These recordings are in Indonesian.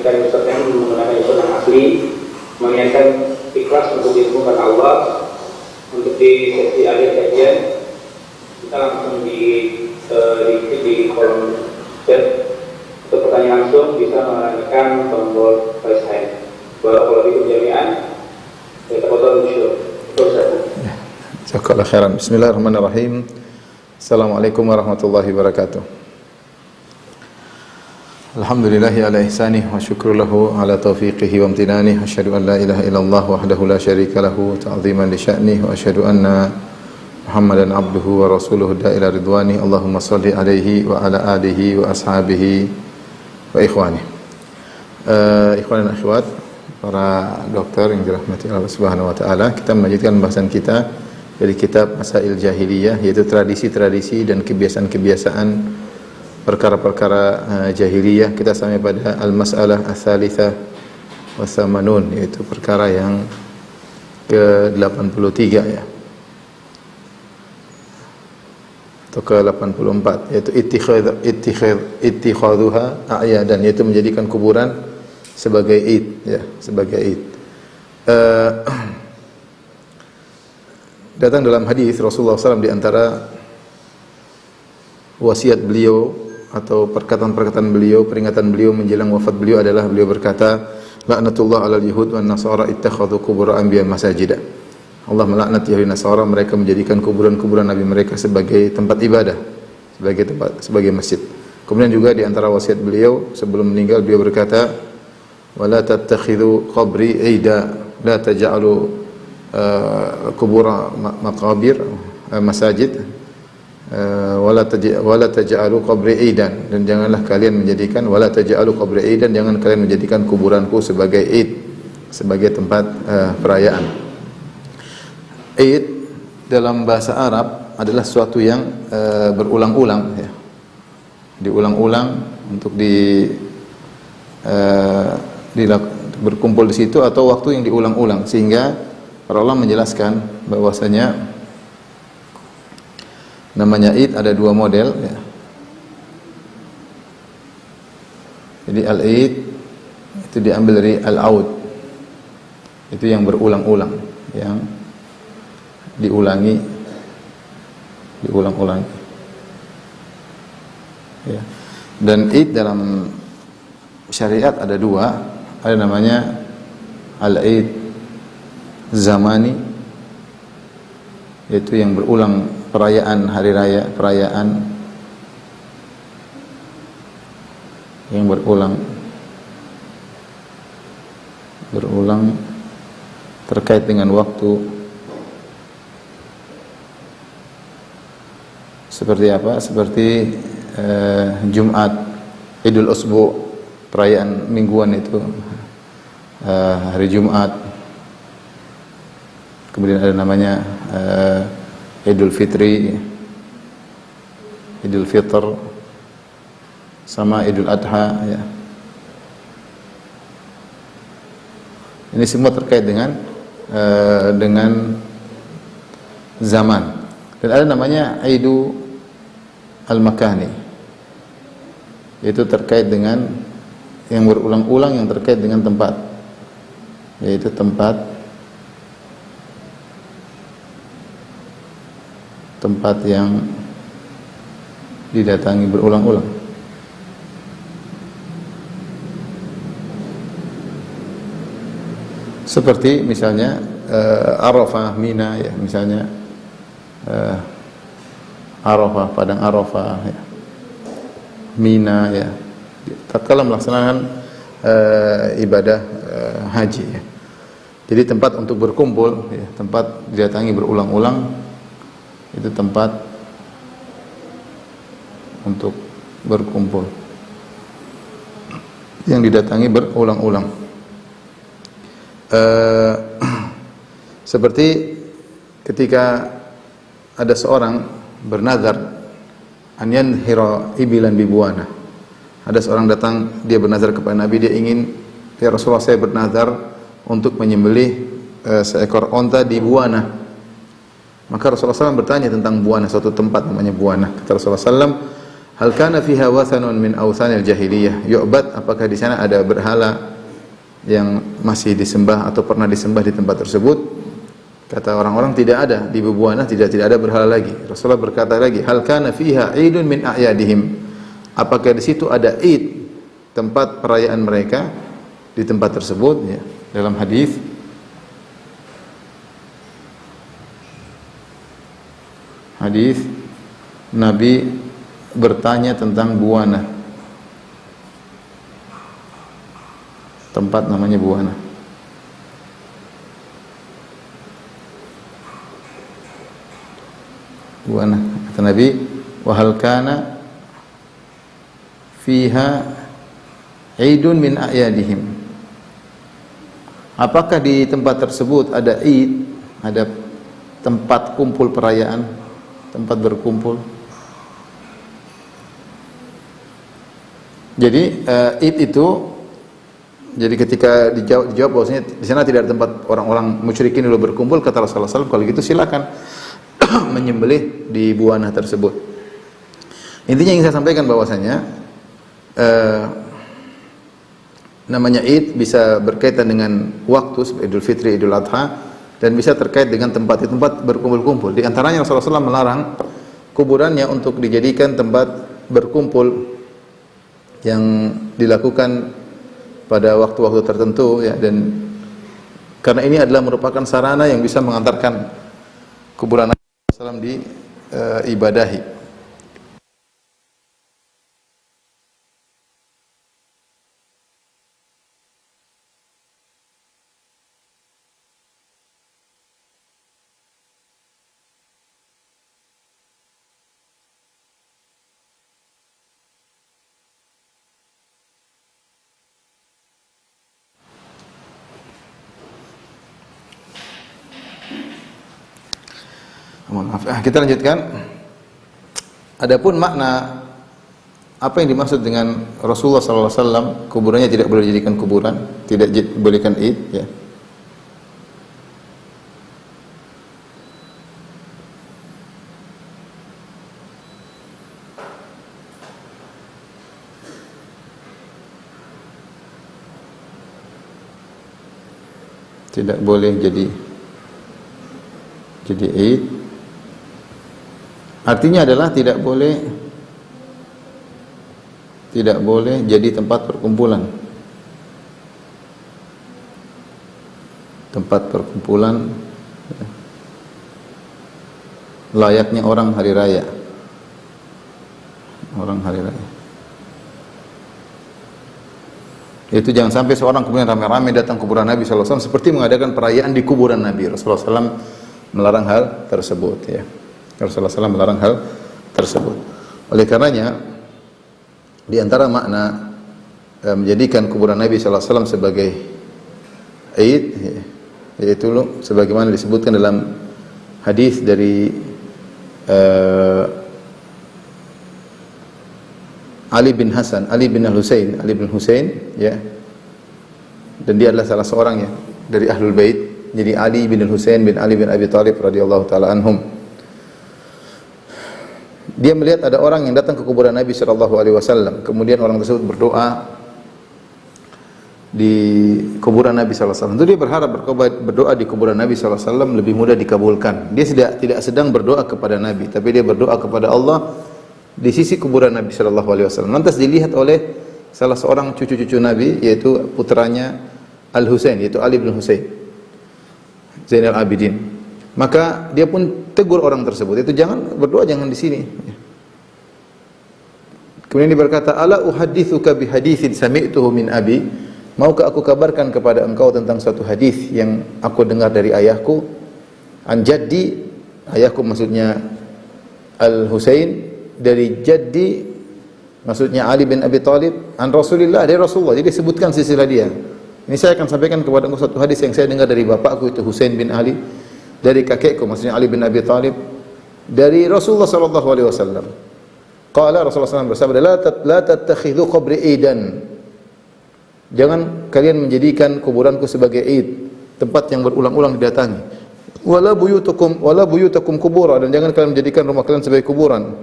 menyaksikan Ustaz yang menggunakan Ustaz yang asli, mengingatkan ikhlas untuk ilmu karena Allah. Untuk di sesi akhir kajian kita langsung di kolom chat. Untuk pertanyaan langsung bisa menekan tombol raise hand. Barakallahu jami'an. Tafadhal Syukr. Jazakallahu khairan. Bismillahirrahmanirrahim. Assalamualaikum warahmatullahi wabarakatuh. Alhamdulillahi ala ihsanih wa syukru lahu ala taufiqihi wa amtinanih. Asyhadu an la ilaha illallah wahdahu la syarika lahu ta'ziman li sya'nih wa asyhadu anna Muhammadan abduhu wa rasuluhu da'ila ridwani. Allahumma salli alaihi wa ala alihi wa ashabihi wa ikhwani. Ikhwan dan akhwat, para dokter yang dirahmati Allah Subhanahu wa taala, kita melanjutkan pembahasan kita dari kitab Masail Jahiliyah, yaitu tradisi-tradisi dan kebiasaan-kebiasaan perkara-perkara jahiliyah. Kita sampai pada al-mas'alah ats-tsalitsah wa tsamanun, yaitu perkara yang ke-83 ya. Atau ke-84, yaitu ittikhadhuha a'yadan, yaitu menjadikan kuburan sebagai id ya, sebagai id. Datang dalam hadis Rasulullah SAW di antara wasiat beliau atau perkataan-perkataan beliau, peringatan beliau menjelang wafat beliau adalah beliau berkata, laknatullah 'alal yahud wan nasara ittakhadhu qubur anbiya masajida. Allah melaknat Yahudi Nasara, mereka menjadikan kuburan-kuburan nabi mereka sebagai tempat ibadah, sebagai masjid. Kemudian juga di antara wasiat beliau sebelum meninggal, beliau berkata, wala tattakhidhu qabri 'ida, la taj'alu qubur maqabir masajid, wala taj'alu qabri 'idan, dan janganlah kalian menjadikan, wala taj'alu qabri 'idan, jangan kalian menjadikan kuburanku sebagai id, sebagai tempat perayaan. Id dalam bahasa Arab adalah sesuatu yang berulang-ulang ya. Diulang-ulang untuk berkumpul di situ, atau waktu yang diulang-ulang, sehingga para ulama menjelaskan bahwasanya namanya Id ada dua model ya. Jadi al-Id itu diambil dari al-Aud, itu yang berulang-ulang, yang diulang-ulangi ya. Dan Id dalam syariat ada dua, ada namanya al-Id zamani, yaitu yang berulang, perayaan hari raya, perayaan yang berulang terkait dengan waktu. Seperti apa? Seperti Jumat, Idul Usbu, perayaan mingguan itu, hari Jumat. Kemudian ada namanya Idul Fitri, Idul Fitr, sama Idul Adha ya. Ini semua terkait dengan zaman. Dan ada namanya Idul Al-Makani, yaitu terkait dengan yang berulang-ulang, yang terkait dengan tempat, yaitu tempat yang didatangi berulang-ulang. Seperti misalnya Arafah, Mina ya, misalnya Arafah, padang Arafah ya. Mina ya, tatkala melaksanakan ibadah haji ya. Jadi tempat untuk berkumpul ya, tempat didatangi berulang-ulang, itu tempat untuk berkumpul yang didatangi berulang-ulang. Seperti ketika ada seorang bernazar an yanhira ibilan bibuana. Ada seorang datang, dia bernazar kepada Nabi, dia ingin, ya Rasulullah, saya bernazar untuk menyembelih seekor onta di Buana. Maka Rasulullah SAW bertanya tentang Buana, suatu tempat namanya Buana. Kata Rasulullah SAW, hal kana fiha wathanun min awthanil jahiliyah yu'bad, apakah di sana ada berhala yang masih disembah atau pernah disembah di tempat tersebut? Kata orang-orang, tidak ada, di Bubuana tidak ada berhala lagi. Rasulullah berkata lagi, hal kana fiha idun min a'yadihim, apakah di situ ada id, tempat perayaan mereka di tempat tersebut, ya. Dalam hadis Nabi bertanya tentang Buana, tempat namanya Buana. Buana, kata Nabi, wa hal kana fiha idun min a'yadihim, apakah di tempat tersebut ada id, ada tempat kumpul perayaan, tempat berkumpul. Jadi id itu, jadi ketika dijawab bahwasanya di sana tidak ada tempat orang-orang musyrikin dulu berkumpul, kata Rasulullah SAW, kalau gitu silakan menyembelih di Buana tersebut. Intinya yang saya sampaikan bahwasanya namanya id bisa berkaitan dengan waktu seperti Idul Fitri, Idul Adha, dan bisa terkait dengan tempat berkumpul-kumpul. Di antaranya Rasulullah SAW melarang kuburannya untuk dijadikan tempat berkumpul yang dilakukan pada waktu-waktu tertentu, ya, dan karena ini adalah merupakan sarana yang bisa mengantarkan kuburan Nabi SAW diibadahi. Maaf, kita lanjutkan. Adapun makna apa yang dimaksud dengan Rasulullah SAW kuburannya tidak boleh dijadikan kuburan, tidak dibolehkan id, ya. Tidak boleh jadi id. Artinya adalah tidak boleh jadi tempat perkumpulan. Tempat perkumpulan layaknya orang hari raya. Orang hari raya. Itu jangan sampai seorang kemudian ramai-ramai datang ke kuburan Nabi SAW seperti mengadakan perayaan di kuburan Nabi. Rasulullah SAW melarang hal tersebut, ya. Rasulullah SAW melarang hal tersebut. Oleh karenanya, di antara makna menjadikan kuburan Nabi SAW sebagai id, yaitu sebagaimana disebutkan dalam hadis dari Ali bin Husain, ya. Dan dia adalah salah seorang, ya, dari Ahlul Bait. Jadi Ali bin Husain bin Ali bin Abi Thalib radhiyallahu taala anhum. Dia melihat ada orang yang datang ke kuburan Nabi sallallahu alaihi wasallam. Kemudian orang tersebut berdoa di kuburan Nabi sallallahu alaihi wasallam. Itu dia berharap berdoa di kuburan Nabi sallallahu alaihi wasallam lebih mudah dikabulkan. Dia tidak sedang berdoa kepada Nabi, tapi dia berdoa kepada Allah di sisi kuburan Nabi sallallahu alaihi wasallam. Lantas dilihat oleh salah seorang cucu-cucu Nabi, yaitu putranya Al-Husain, yaitu Ali bin Husain Zainal Abidin. Maka dia pun tegur orang tersebut, itu jangan berdoa, jangan di sini. Kemudian dia berkata, ala uhaddithuka bihaditsin sami'tuhu min abi, maukah aku kabarkan kepada engkau tentang suatu hadis yang aku dengar dari ayahku, an jaddi, ayahku maksudnya Al-Husain, dari jaddi maksudnya Ali bin Abi Thalib, an Rasulillah, dari Rasulullah. Jadi sebutkan silsilah dia. Ini saya akan sampaikan kepada engkau satu hadis yang saya dengar dari bapakku, itu Husain bin Ali, dari kakekku maksudnya Ali bin Abi Thalib, dari Rasulullah sallallahu alaihi wasallam. Qala Rasulullah SAW bersabda, la tattakhidhu qabri idan. Jangan kalian menjadikan kuburanku sebagai id, tempat yang berulang-ulang didatangi. Wala buyutakum kubura, dan jangan kalian menjadikan rumah kalian sebagai kuburan.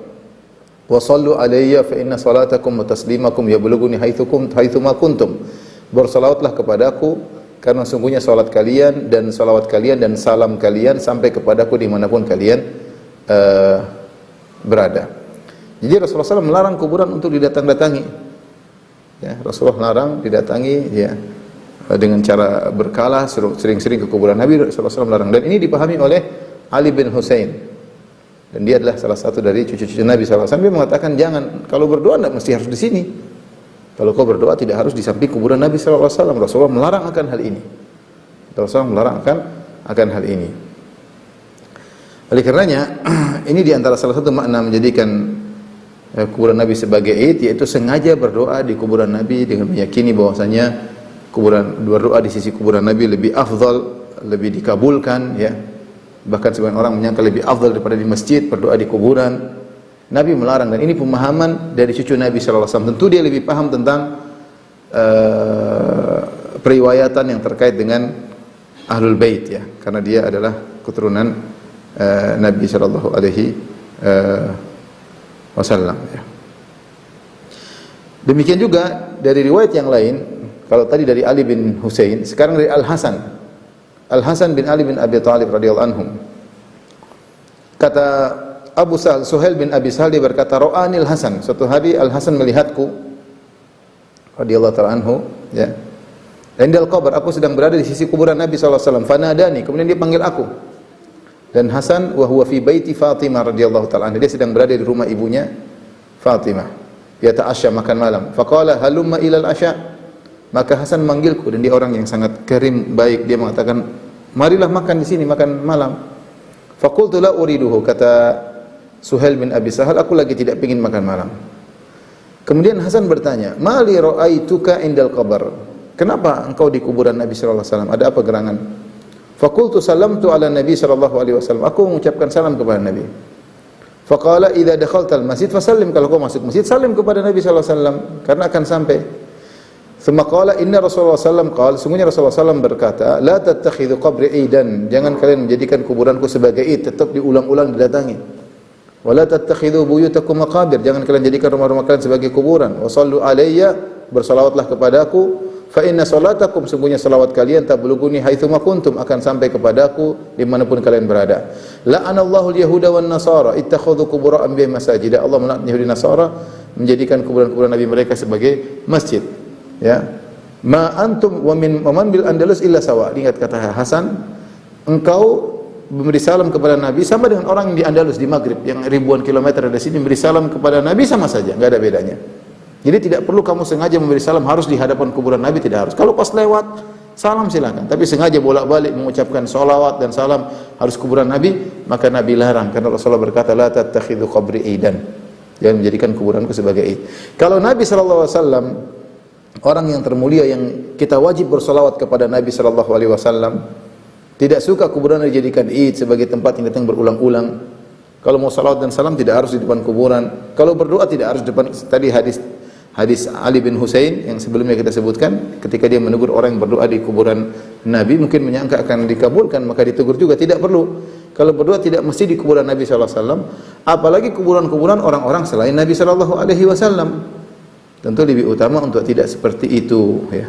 wa sallu alayya fa inna salatakum wa taslimakum yablughuni haitsuma kuntum. Bersalawatlah kepadaku karena sungguhnya salat kalian dan salawat kalian dan salam kalian sampai kepadaku dimanapun kalian berada. Jadi Rasulullah SAW melarang kuburan untuk didatang-datangi. Ya, Rasulullah larang didatangi ya dengan cara berkala, sering-sering ke kuburan Nabi. Rasulullah SAW melarang, dan ini dipahami oleh Ali bin Husain, dan dia adalah salah satu dari cucu-cucu Nabi SAW. Dia mengatakan, jangan, kalau berdoa tidak mesti harus di sini. Kalau kau berdoa tidak harus di samping kuburan Nabi SAW. Rasulullah melarang akan hal ini. Rasulullah melarang akan hal ini. Oleh karenanya, ini diantara salah satu makna menjadikan kuburan Nabi sebagai id, yaitu sengaja berdoa di kuburan Nabi dengan meyakini bahwasanya berdoa di sisi kuburan Nabi lebih afdal, lebih dikabulkan ya. Bahkan sebagian orang menyangka lebih afdal daripada di masjid berdoa di kuburan. Nabi melarang, dan ini pemahaman dari cucu Nabi sallallahu alaihi wasallam. Tentu dia lebih paham tentang periwayatan yang terkait dengan Ahlul Bait ya, karena dia adalah keturunan Nabi sallallahu alaihi wasallam ya. Demikian juga dari riwayat yang lain, kalau tadi dari Ali bin Husain, sekarang dari Al-Hasan bin Ali bin Abi Thalib radhiyallahu anhum. Kata Abu Sahal, Suhail bin Abi Sahal, dia berkata, Ra'anil Hasan, suatu hari Al-Hasan melihatku radhiyallahu ta'ala anhu ya. Indal qabr, aku sedang berada di sisi kuburan Nabi sallallahu alaihi wasallam. Fanadani, kemudian dia panggil aku. Dan Hasan wa huwa fi baiti Fatimah radhiyallahu ta'ala anha, dia sedang berada di rumah ibunya Fatimah. Dia ta'asya, makan malam. Faqala halumma ilal asya. Maka Hasan memanggilku, dan dia orang yang sangat karim, baik. Dia mengatakan, marilah makan di sini, makan malam. Faqultu la uriduhu, kata Suhail bin Abi Sahal, aku lagi tidak ingin makan malam. Kemudian Hasan bertanya, mali ra'aituka indal qabr. Kenapa engkau di kuburan Nabi sallallahu alaihi wasallam? Ada apa gerangan? Faqultu salamtu ala Nabi sallallahu alaihi wasallam. Aku mengucapkan salam kepada Nabi. Faqala idza dakhaltal masjid fasallim, kalau kau masuk masjid salim kepada Nabi sallallahu alaihi wasallam karena akan sampai. Thumma qala inna Rasulullah sallallahu alaihi wasallam sungguhnya Rasulullah sallallahu berkata, la tattakhidhu qabri idan, jangan kalian menjadikan kuburanku sebagai id, tetap diulang-ulang didatangi. Wa la tattakhidhu buyutakum maqabir, jangan kalian jadikan rumah-rumah kalian sebagai kuburan. Wa sallu alayya, bersalawatlah kepadaku. Fa inna salatakum, sungguhnya salawat kalian tablughuni haitsuma kuntum, akan sampai kepadaku dimanapun kalian berada. La'anallahu al-yahuda wan nasara ittakhadhu qubur anbiya masajid. Allah melaknat Yahudi Nasara menjadikan kuburan-kuburan nabi mereka sebagai masjid. Ya. Ma antum wa man bil Andalus illa sawa. Ingat kata Hasan, engkau memberi salam kepada Nabi sama dengan orang yang di Andalus, di Maghrib yang ribuan kilometer dari sini, memberi salam kepada Nabi sama saja, enggak ada bedanya. Jadi tidak perlu kamu sengaja memberi salam harus di hadapan kuburan Nabi, tidak harus. Kalau pas lewat salam silakan, tapi sengaja bolak-balik mengucapkan salawat dan salam harus kuburan Nabi, maka Nabi larang, karena Rasulullah berkata, la tattakhidhu qabri idan, jangan menjadikan kuburanku sebagai id. Kalau Nabi sallallahu alaihi wasallam orang yang termulia yang kita wajib bersalawat kepada Nabi sallallahu alaihi wasallam, tidak suka kuburan dijadikan id sebagai tempat yang datang berulang-ulang. Kalau mau salawat dan salam tidak harus di depan kuburan. Kalau berdoa tidak harus di depan. Tadi hadis Ali bin Husain yang sebelumnya kita sebutkan, ketika dia menegur orang yang berdoa di kuburan Nabi, mungkin menyangka akan dikabulkan, maka ditegur juga, tidak perlu. Kalau berdoa tidak mesti di kuburan Nabi sallallahu alaihi wasallam, apalagi kuburan-kuburan orang-orang selain Nabi sallallahu alaihi wasallam. Tentu lebih utama untuk tidak seperti itu ya.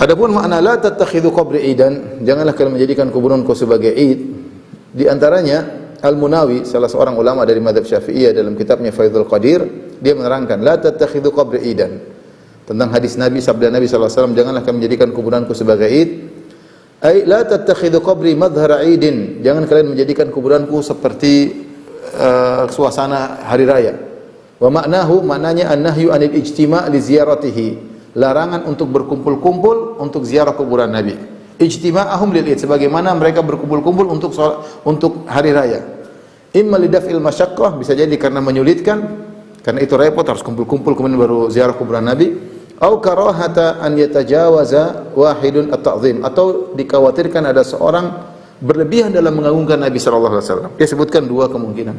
Adapun makna la tattakhidhu qabri idan, janganlah kalian menjadikan kuburanku sebagai id. Di antaranya Al-Munawi, salah seorang ulama dari mazhab Syafi'iyah, dalam kitabnya Faidul Qadir, dia menerangkan la tattakhidhu qabri idan, tentang hadis Nabi, sabda Nabi sallallahu alaihi wasallam, janganlah kalian menjadikan kuburanku sebagai id. Ai la tattakhidhu qabri madhhara idin, jangan kalian menjadikan kuburanku seperti suasana hari raya. Wa maknahu, maknanya an-nahyu anil ijtima' li ziyaratihi, larangan untuk berkumpul-kumpul untuk ziarah kuburan Nabi. Ijtima'ahum lil id, sebagaimana mereka berkumpul-kumpul untuk hari raya. Imma lidaf'il masyaqqah, bisa jadi karena menyulitkan, karena itu repot harus kumpul-kumpul kemudian baru ziarah kuburan Nabi. Au karahata an yatajawaza wahidun at-ta'zim, atau dikhawatirkan ada seorang berlebihan dalam mengagungkan Nabi sallallahu alaihi wasallam. Dia sebutkan dua kemungkinan.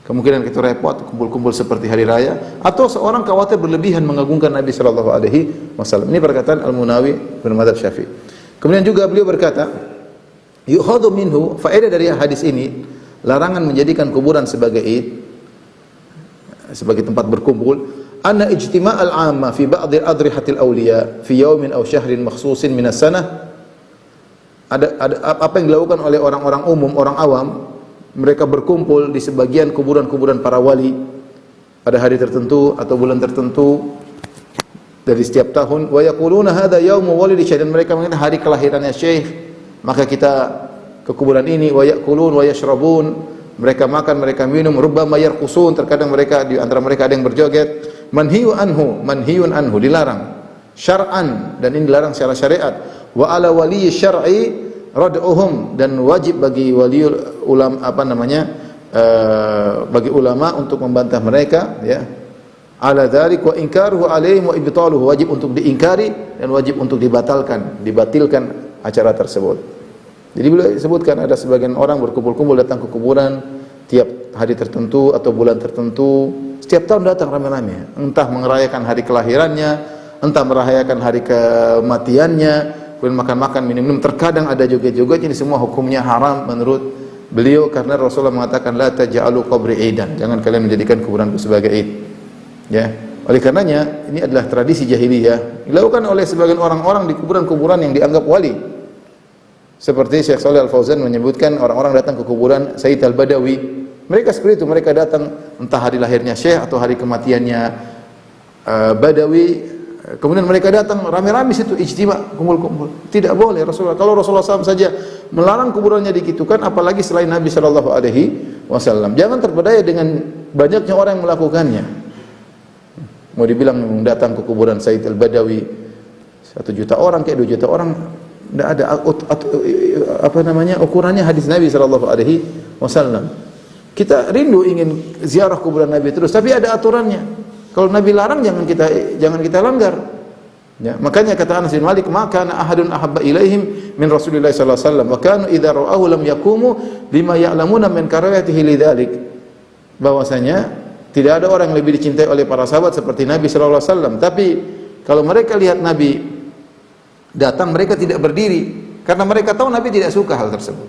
Kemungkinan itu repot kumpul-kumpul seperti hari raya, atau seorang khawatir berlebihan mengagungkan Nabi sallallahu alaihi wasallam. Ini perkataan Al-Munawi bin Madzhab Syafi'i. Kemudian juga beliau berkata, Yu'khadhu minhu, faedah dari hadis ini, larangan menjadikan kuburan sebagai id, sebagai tempat berkumpul, anna ijtima'al 'amma fi ba'd adrihatil awliya fi yawmin aw syahrin makhsusin minas sanah. Ada apa yang dilakukan oleh orang-orang umum, orang awam, mereka berkumpul di sebagian kuburan-kuburan para wali pada hari tertentu atau bulan tertentu dari setiap tahun, wa yaquluna hadza yaumu walidi syekh, dan mereka mengatakan hari kelahirannya syekh, maka kita ke kuburan ini, wa yaqulun wa yashrabun, mereka makan, mereka minum, rubbama yarqusun, terkadang mereka di antara mereka ada yang berjoget. Manhiyun anhu, dilarang syar'an, dan ini dilarang secara syariat. Wa ala wali syar'i rad'uhum, dan wajib bagi wali ulama bagi ulama untuk membantah mereka, ya. Ala dzalik wa inkaruhu alaihim wa ibtaluhu, wajib untuk diingkari dan wajib untuk dibatalkan acara tersebut. Jadi beliau sebutkan ada sebagian orang berkumpul-kumpul datang ke kuburan tiap hari tertentu atau bulan tertentu, setiap tahun datang ramai-ramai, entah merayakan hari kelahirannya, entah merayakan hari kematiannya, kemudian makan-makan, minum-minum, terkadang ada joget-joget. Ini semua hukumnya haram menurut beliau, karena Rasulullah mengatakan la taj'alu qabri idan, jangan kalian menjadikan kuburanku sebagai id. Ya, oleh karenanya ini adalah tradisi jahiliyah dilakukan oleh sebagian orang-orang di kuburan-kuburan yang dianggap wali. Seperti Syekh Shalih Al-Fauzan menyebutkan orang-orang datang ke kuburan Sayyid Al-Badawi. Mereka seperti itu, mereka datang entah hari lahirnya Syekh atau hari kematiannya Badawi. Kemudian mereka datang rame-rame situ, ijtima, kumpul-kumpul. Tidak boleh Rasulullah. Kalau Rasulullah SAW saja melarang kuburannya digitukan, apalagi selain Nabi sallallahu alaihi wasallam. Jangan terpedaya dengan banyaknya orang yang melakukannya. Mau dibilang datang ke kuburan Sayyid Al-Badawi 1 juta orang kayak 2 juta orang, tidak ada ukurannya hadis Nabi sallallahu alaihi wasallam. Kita rindu ingin ziarah kuburan Nabi terus, tapi ada aturannya. Kalau Nabi larang jangan kita langgar. Ya, makanya kata Anas bin Malik, "Maka ahadun ahabba ilaihim min Rasulillah sallallahu alaihi wasallam, wa kanu idza ra'ahu lam yaqumu lima ya'lamuna min karayatihi lidzalik." Bahwasanya tidak ada orang yang lebih dicintai oleh para sahabat seperti Nabi sallallahu alaihi wasallam, tapi kalau mereka lihat Nabi datang, mereka tidak berdiri karena mereka tahu Nabi tidak suka hal tersebut.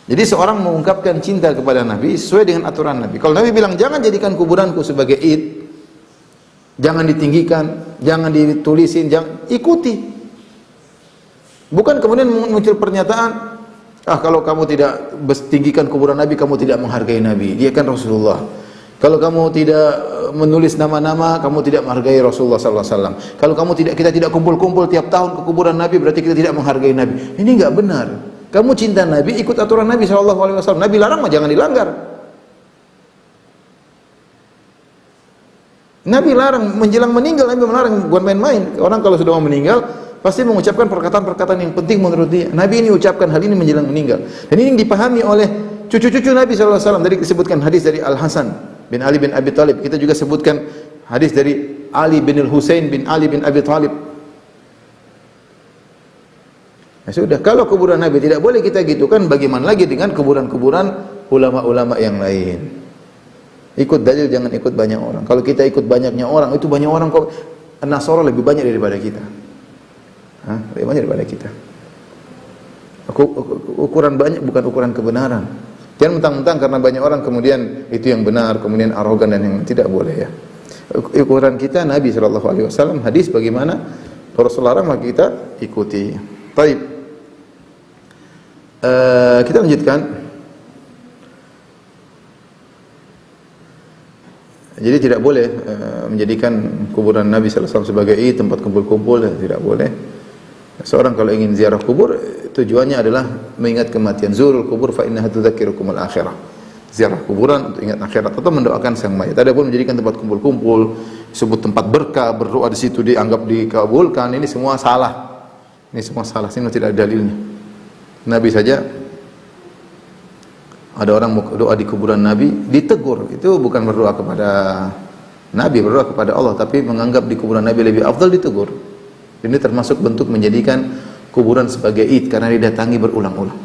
Jadi seorang mengungkapkan cinta kepada Nabi sesuai dengan aturan Nabi. Kalau Nabi bilang jangan jadikan kuburanku sebagai id, jangan ditinggikan, jangan ditulisin, jangan ikuti. Bukan kemudian muncul pernyataan, kalau kamu tidak tinggikan kuburan Nabi, kamu tidak menghargai Nabi. Dia kan Rasulullah. Kalau kamu tidak menulis nama-nama, kamu tidak menghargai Rasulullah sallallahu alaihi wasallam. Kalau kita tidak kumpul-kumpul tiap tahun ke kuburan Nabi, berarti kita tidak menghargai Nabi. Ini enggak benar. Kamu cinta Nabi, ikut aturan Nabi sallallahu alaihi wasallam. Nabi larang mah jangan dilanggar. Nabi larang menjelang meninggal, Nabi melarang, bukan main-main. Orang kalau sudah mau meninggal pasti mengucapkan perkataan-perkataan yang penting menurut dia. Nabi ini ucapkan hal ini menjelang meninggal. Dan ini yang dipahami oleh cucu-cucu Nabi sallallahu alaihi wasallam. Tadi disebutkan hadis dari Al-Hasan bin Ali bin Abi Thalib. Kita juga sebutkan hadis dari Ali bin Al-Husain bin Ali bin Abi Thalib. Nah, sudah, kalau kuburan Nabi tidak boleh kita gitukan, bagaimana lagi dengan kuburan-kuburan ulama-ulama yang lain? Ikut dalil, jangan ikut banyak orang. Kalau kita ikut banyaknya orang, itu banyak orang kok Nasara lebih banyak daripada kita. Lebih banyak daripada kita. Ukuran banyak bukan ukuran kebenaran. Jangan mentang-mentang karena banyak orang kemudian itu yang benar, kemudian arogan dan yang tidak boleh, ya. Ukuran kita Nabi sallallahu alaihi wasallam, hadis bagaimana Rasulullah larang, maka kita ikuti. Baik. Kita lanjutkan. Jadi tidak boleh menjadikan kuburan Nabi sallallahu alaihi wasallam sebagai tempat kumpul-kumpul, tidak boleh. Seorang kalau ingin ziarah kubur, tujuannya adalah mengingat kematian. Zurul kubur fa innaha tudzakirukumul akhirah. Ziarah kuburan untuk ingat akhirat atau mendoakan sang mayit. Adapun menjadikan tempat kumpul-kumpul, sebut tempat berkah, berdoa di situ dianggap dikabulkan, ini semua salah. Ini semua salah, ini tidak ada dalilnya. Nabi saja ada orang mau doa di kuburan Nabi, ditegur. Itu bukan berdoa kepada Nabi, berdoa kepada Allah, tapi menganggap di kuburan Nabi lebih afdal, ditegur. Ini termasuk bentuk menjadikan kuburan sebagai id karena didatangi berulang-ulang.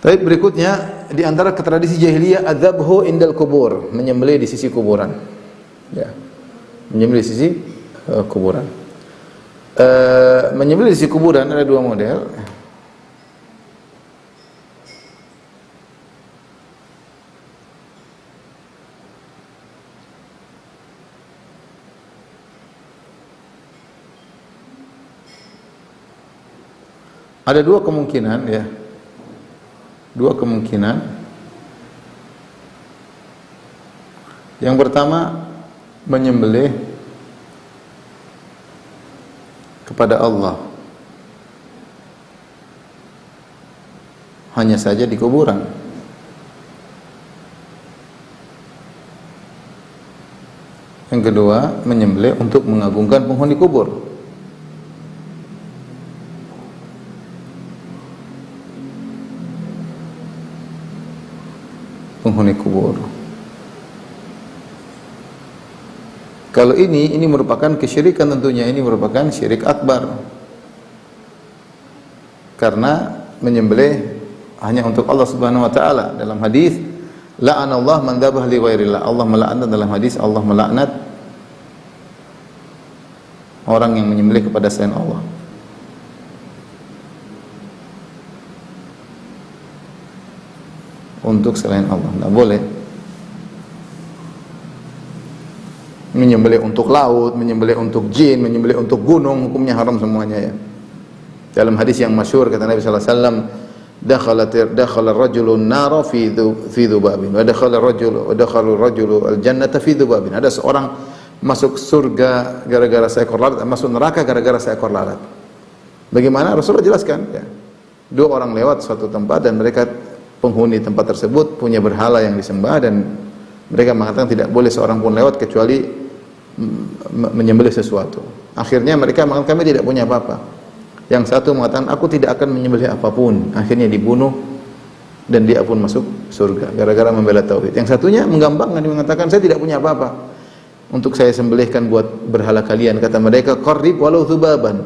Baik, berikutnya di antara tradisi jahiliyah adzabhu indal kubur, menyembelih di sisi kuburan. Ya. Menyembelih di sisi kuburan. Menyembelih di kuburan ada dua model. Ada dua kemungkinan ya. Dua kemungkinan. Yang pertama, menyembelih kepada Allah. Hanya saja di kuburan. Yang kedua, menyembelih untuk mengagungkan penghuni kubur. Penghuni kubur. Kalau ini merupakan kesyirikan tentunya, ini merupakan syirik akbar. Karena menyembelih hanya untuk Allah Subhanahu wa taala. Dalam hadis, la'anallahu man dzabah li ghairillah. Allah melaknat, dalam hadis Allah melaknat orang yang menyembelih kepada selain Allah. Untuk selain Allah, tidak boleh. Menyembelih untuk laut, menyembelih untuk jin, menyembelih untuk gunung, hukumnya haram semuanya ya. Dalam hadis yang masyhur kata Nabi sallallahu alaihi wasallam, dakhala ar-rajulu an-nara fi dhubabin wa dakhala ar-rajulu al-jannata fi dhubabin. Ada seorang masuk surga gara-gara seekor lalat, masuk neraka gara-gara seekor lalat. Bagaimana? Rasulullah jelaskan ya. Dua orang lewat suatu tempat dan mereka penghuni tempat tersebut punya berhala yang disembah dan mereka mengatakan tidak boleh seorang pun lewat kecuali menyembelih sesuatu. Akhirnya mereka mengatakan kami tidak punya apa-apa. Yang satu mengatakan aku tidak akan menyembelih apapun. Akhirnya dibunuh dan dia pun masuk surga gara-gara membela tauhid. Yang satunya menggampangkan, dia mengatakan saya tidak punya apa-apa untuk saya sembelihkan buat berhala kalian. Kata mereka qarrib walau thubaban.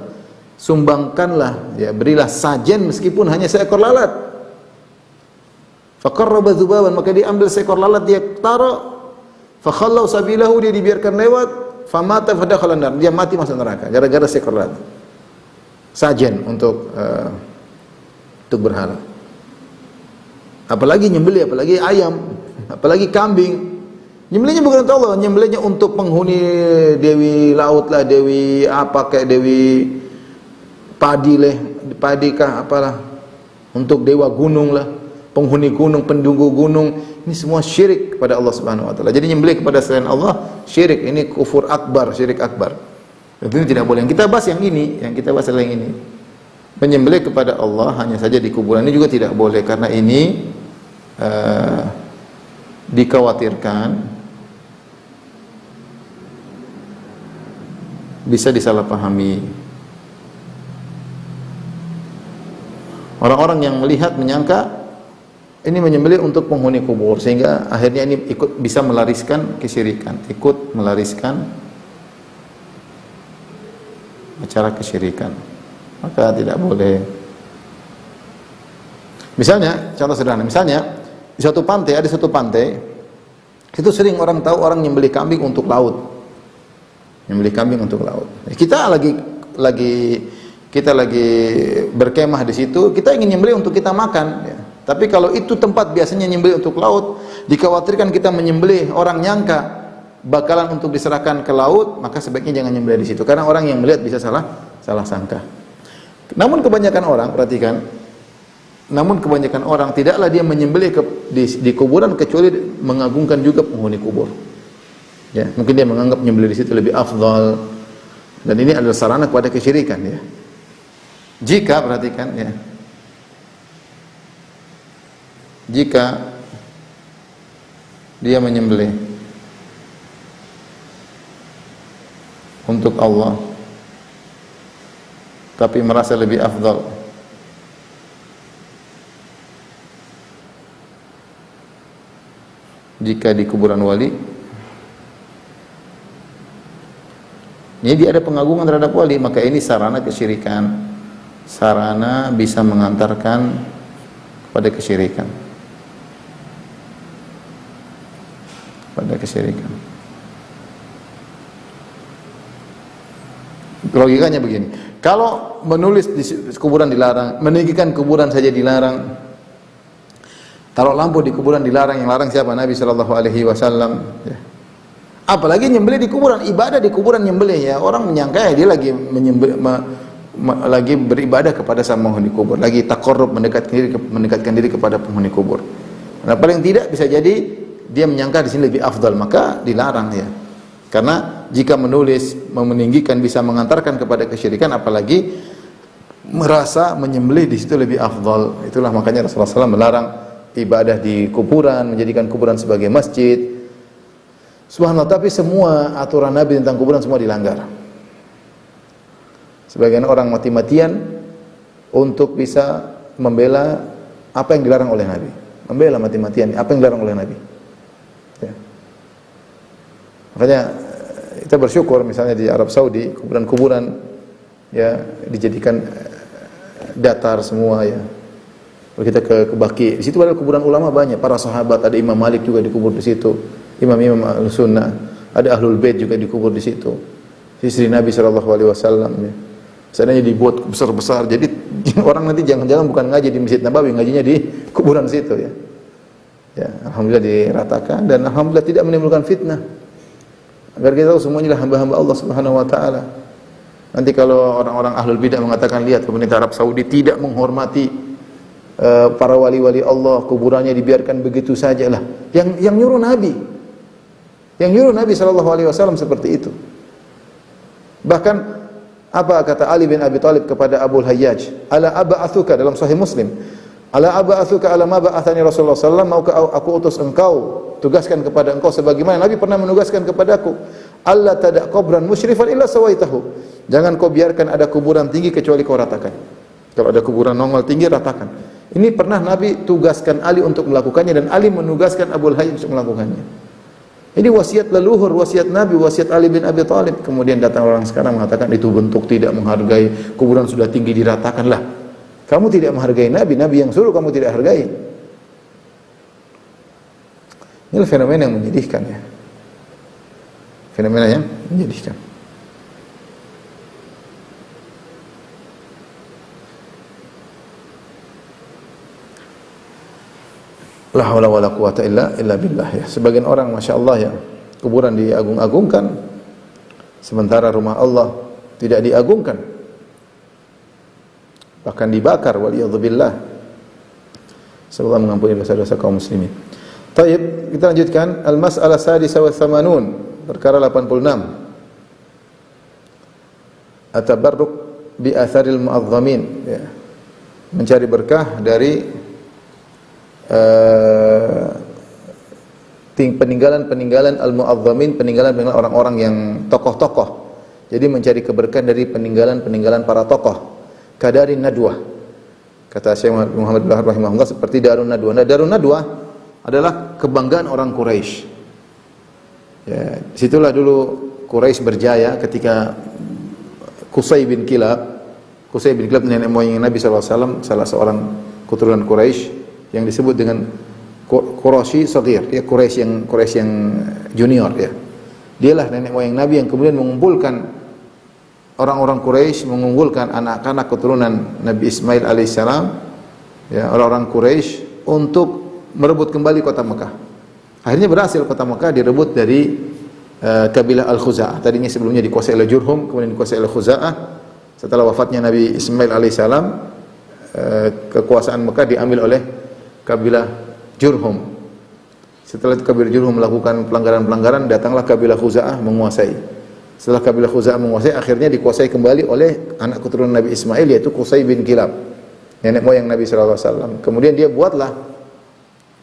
Sumbangkanlah ya, berilah sajen meskipun hanya seekor lalat. Faqarraba dhubaban, maka dia ambil seekor lalat, dia taruh, fakhallau sabilahu, dia dibiarkan lewat, famata fadakhala nar, dia mati masuk neraka gara-gara seekor lalat. Sajen untuk berhala. Apalagi nyembelih, apalagi ayam, apalagi kambing. Nyembelihnya bukan untuk Allah, nyembelihnya untuk penghuni dewi laut lah, dewi apa kayak dewi padi leh, padi kah apalah, untuk dewa gunung lah, penghuni gunung, pendunggu gunung. Ini semua syirik kepada Allah Subhanahu wa taala. Jadi nyembelih kepada selain Allah syirik, ini kufur akbar, syirik akbar. Tentunya tidak boleh. Yang kita bahas yang ini, yang kita bahas adalah yang ini. Menyembelih kepada Allah hanya saja di kuburan ini juga tidak boleh karena ini dikhawatirkan bisa disalahpahami. Orang-orang yang melihat menyangka ini menyembelih untuk penghuni kubur sehingga akhirnya ini ikut bisa melariskan kesyirikan, ikut melariskan acara kesyirikan. Maka tidak boleh. Misalnya, contoh sederhana, misalnya di suatu pantai, ada suatu pantai, itu sering orang tahu orang nyembelih kambing untuk laut. Nyembelih kambing untuk laut. Kita lagi berkemah di situ, kita ingin nyembelih untuk kita makan ya. Tapi kalau itu tempat biasanya nyembelih untuk laut, dikhawatirkan kita menyembelih orang nyangka bakalan untuk diserahkan ke laut, maka sebaiknya jangan nyembelih di situ karena orang yang melihat bisa salah sangka. Namun kebanyakan orang, perhatikan, namun kebanyakan orang tidaklah dia menyembelih di kuburan kecuali mengagungkan juga penghuni kubur. Ya, mungkin dia menganggap menyembelih di situ lebih afdal. Dan ini adalah sarana kepada kesyirikan ya. Jika perhatikan ya. Jika dia menyembelih untuk Allah tapi merasa lebih afdal jika di kuburan wali, ini dia ada pengagungan terhadap wali, maka ini sarana kesyirikan, sarana bisa mengantarkan pada kesyirikan, Logikanya begini. Kalau menulis di kuburan dilarang, meninggikan kuburan saja dilarang. Taruh lampu di kuburan dilarang, yang larang siapa? Nabi sallallahu alaihi wasallam. Ya. Apalagi nyembelih di kuburan, ibadah di kuburan nyembelih ya. Orang menyangka ya dia lagi lagi beribadah kepada sang penghuni kubur, lagi taqarrub, mendekatkan diri kepada penghuni kubur. Nah, paling tidak bisa jadi dia menyangka di sini lebih afdal, maka dilarang ya. Karena jika menulis meninggikan bisa mengantarkan kepada kesyirikan, apalagi merasa menyembelih di situ lebih afdal. Itulah makanya Rasulullah SAW melarang ibadah di kuburan, menjadikan kuburan sebagai masjid. Subhanallah, tapi semua aturan Nabi tentang kuburan semua dilanggar. Sebagian orang mati-matian untuk bisa membela apa yang dilarang oleh Nabi. Membela mati-matian apa yang dilarang oleh Nabi. Ya. Makanya kita bersyukur misalnya di Arab Saudi kuburan-kuburan ya dijadikan datar semua ya. Kalau kita ke Baqi, di situ ada kuburan ulama banyak, para sahabat, ada Imam Malik juga dikubur di situ. Imam-imam Ahlussunnah, ada Ahlul Bait juga dikubur di situ. Istri Nabi sallallahu alaihi wasallam ya. Seandainya dibuat besar-besar, jadi orang nanti jangan-jangan bukan ngaji di Masjid Nabawi, ngajinya di kuburan situ ya. Ya, alhamdulillah diratakan dan alhamdulillah tidak menimbulkan fitnah. Agar kita tahu semuanya adalah hamba-hamba Allah Subhanahu wa taala. Nanti kalau orang-orang ahlul bidah mengatakan, lihat pemerintah Arab Saudi tidak menghormati para wali-wali Allah, kuburannya dibiarkan begitu sajalah. Yang nyuruh Nabi. Yang nyuruh Nabi sallallahu alaihi wasallam seperti itu. Bahkan apa kata Ali bin Abi Thalib kepada Abu Hayyaj? Ala aba'athuka, dalam Sahih Muslim. Ala aba'athuka ala ma ba'athani Rasulullah sallallahu alaihi wasallam, maukah aku utus engkau, tugaskan kepada engkau sebagaimana Nabi pernah menugaskan kepadaku. Allah tada' qabran musyrifan illa sawaitahu. Jangan kau biarkan ada kuburan tinggi kecuali kau ratakan. Kalau ada kuburan nongol tinggi, ratakan. Ini pernah Nabi tugaskan Ali untuk melakukannya dan Ali menugaskan Abu Hayyaj untuk melakukannya. Ini wasiat leluhur, wasiat Nabi, wasiat Ali bin Abi Thalib. Kemudian datang orang sekarang mengatakan itu bentuk tidak menghargai, kuburan sudah tinggi diratakanlah. Kamu tidak menghargai Nabi, Nabi yang suruh kamu tidak hargai. Ini fenomena yang menyedihkan ya. Fenomena yang menyedihkan. La haula wala quwata illa billah ya. Sebagian orang masya-Allah ya, kuburan diagung-agungkan sementara rumah Allah tidak diagungkan. Bahkan dibakar waliyadzubillah. Semoga mengampuni dosa-dosa kaum muslimin. Baik, kita lanjutkan al-mas'alah sadisah wa tsamanun, perkara 86. At-tabarruk bi atharil mu'azzamin ya. Mencari berkah dari peninggalan al-mu'azzamin, peninggalan orang-orang yang tokoh-tokoh. Jadi mencari keberkahan dari peninggalan para tokoh. Kadarin nadwah. Kata Syekh Muhammad bin Wahab rahimahullah, seperti Darun Nadwah. Nah, Darun Nadwah adalah kebanggaan orang Quraisy. Ya, disitulah dulu Quraisy berjaya ketika Qusay bin Kilab nenek moyang Nabi SAW, salah seorang keturunan Quraisy yang disebut dengan Quraisy Shaghir, ya Quraisy yang junior ya. Dialah nenek moyang Nabi yang kemudian mengumpulkan orang-orang Quraisy, mengumpulkan anak-anak keturunan Nabi Ismail alaihissalam, ya orang-orang Quraisy untuk merebut kembali kota Mekah. Akhirnya berhasil kota Mekah direbut dari kabilah Al-Khuza'ah. Tadinya sebelumnya dikuasai oleh Jurhum, kemudian dikuasai oleh Khuza'ah. Setelah wafatnya Nabi Ismail alaihissalam, kekuasaan Mekah diambil oleh kabilah Jurhum. Setelah itu kabilah Jurhum melakukan pelanggaran-pelanggaran, datanglah kabilah Khuza'ah menguasai. Setelah kabilah Khuza'ah menguasai, akhirnya dikuasai kembali oleh anak keturunan Nabi Ismail, yaitu Qusay bin Kilab, nenek moyang Nabi SAW. Kemudian dia buatlah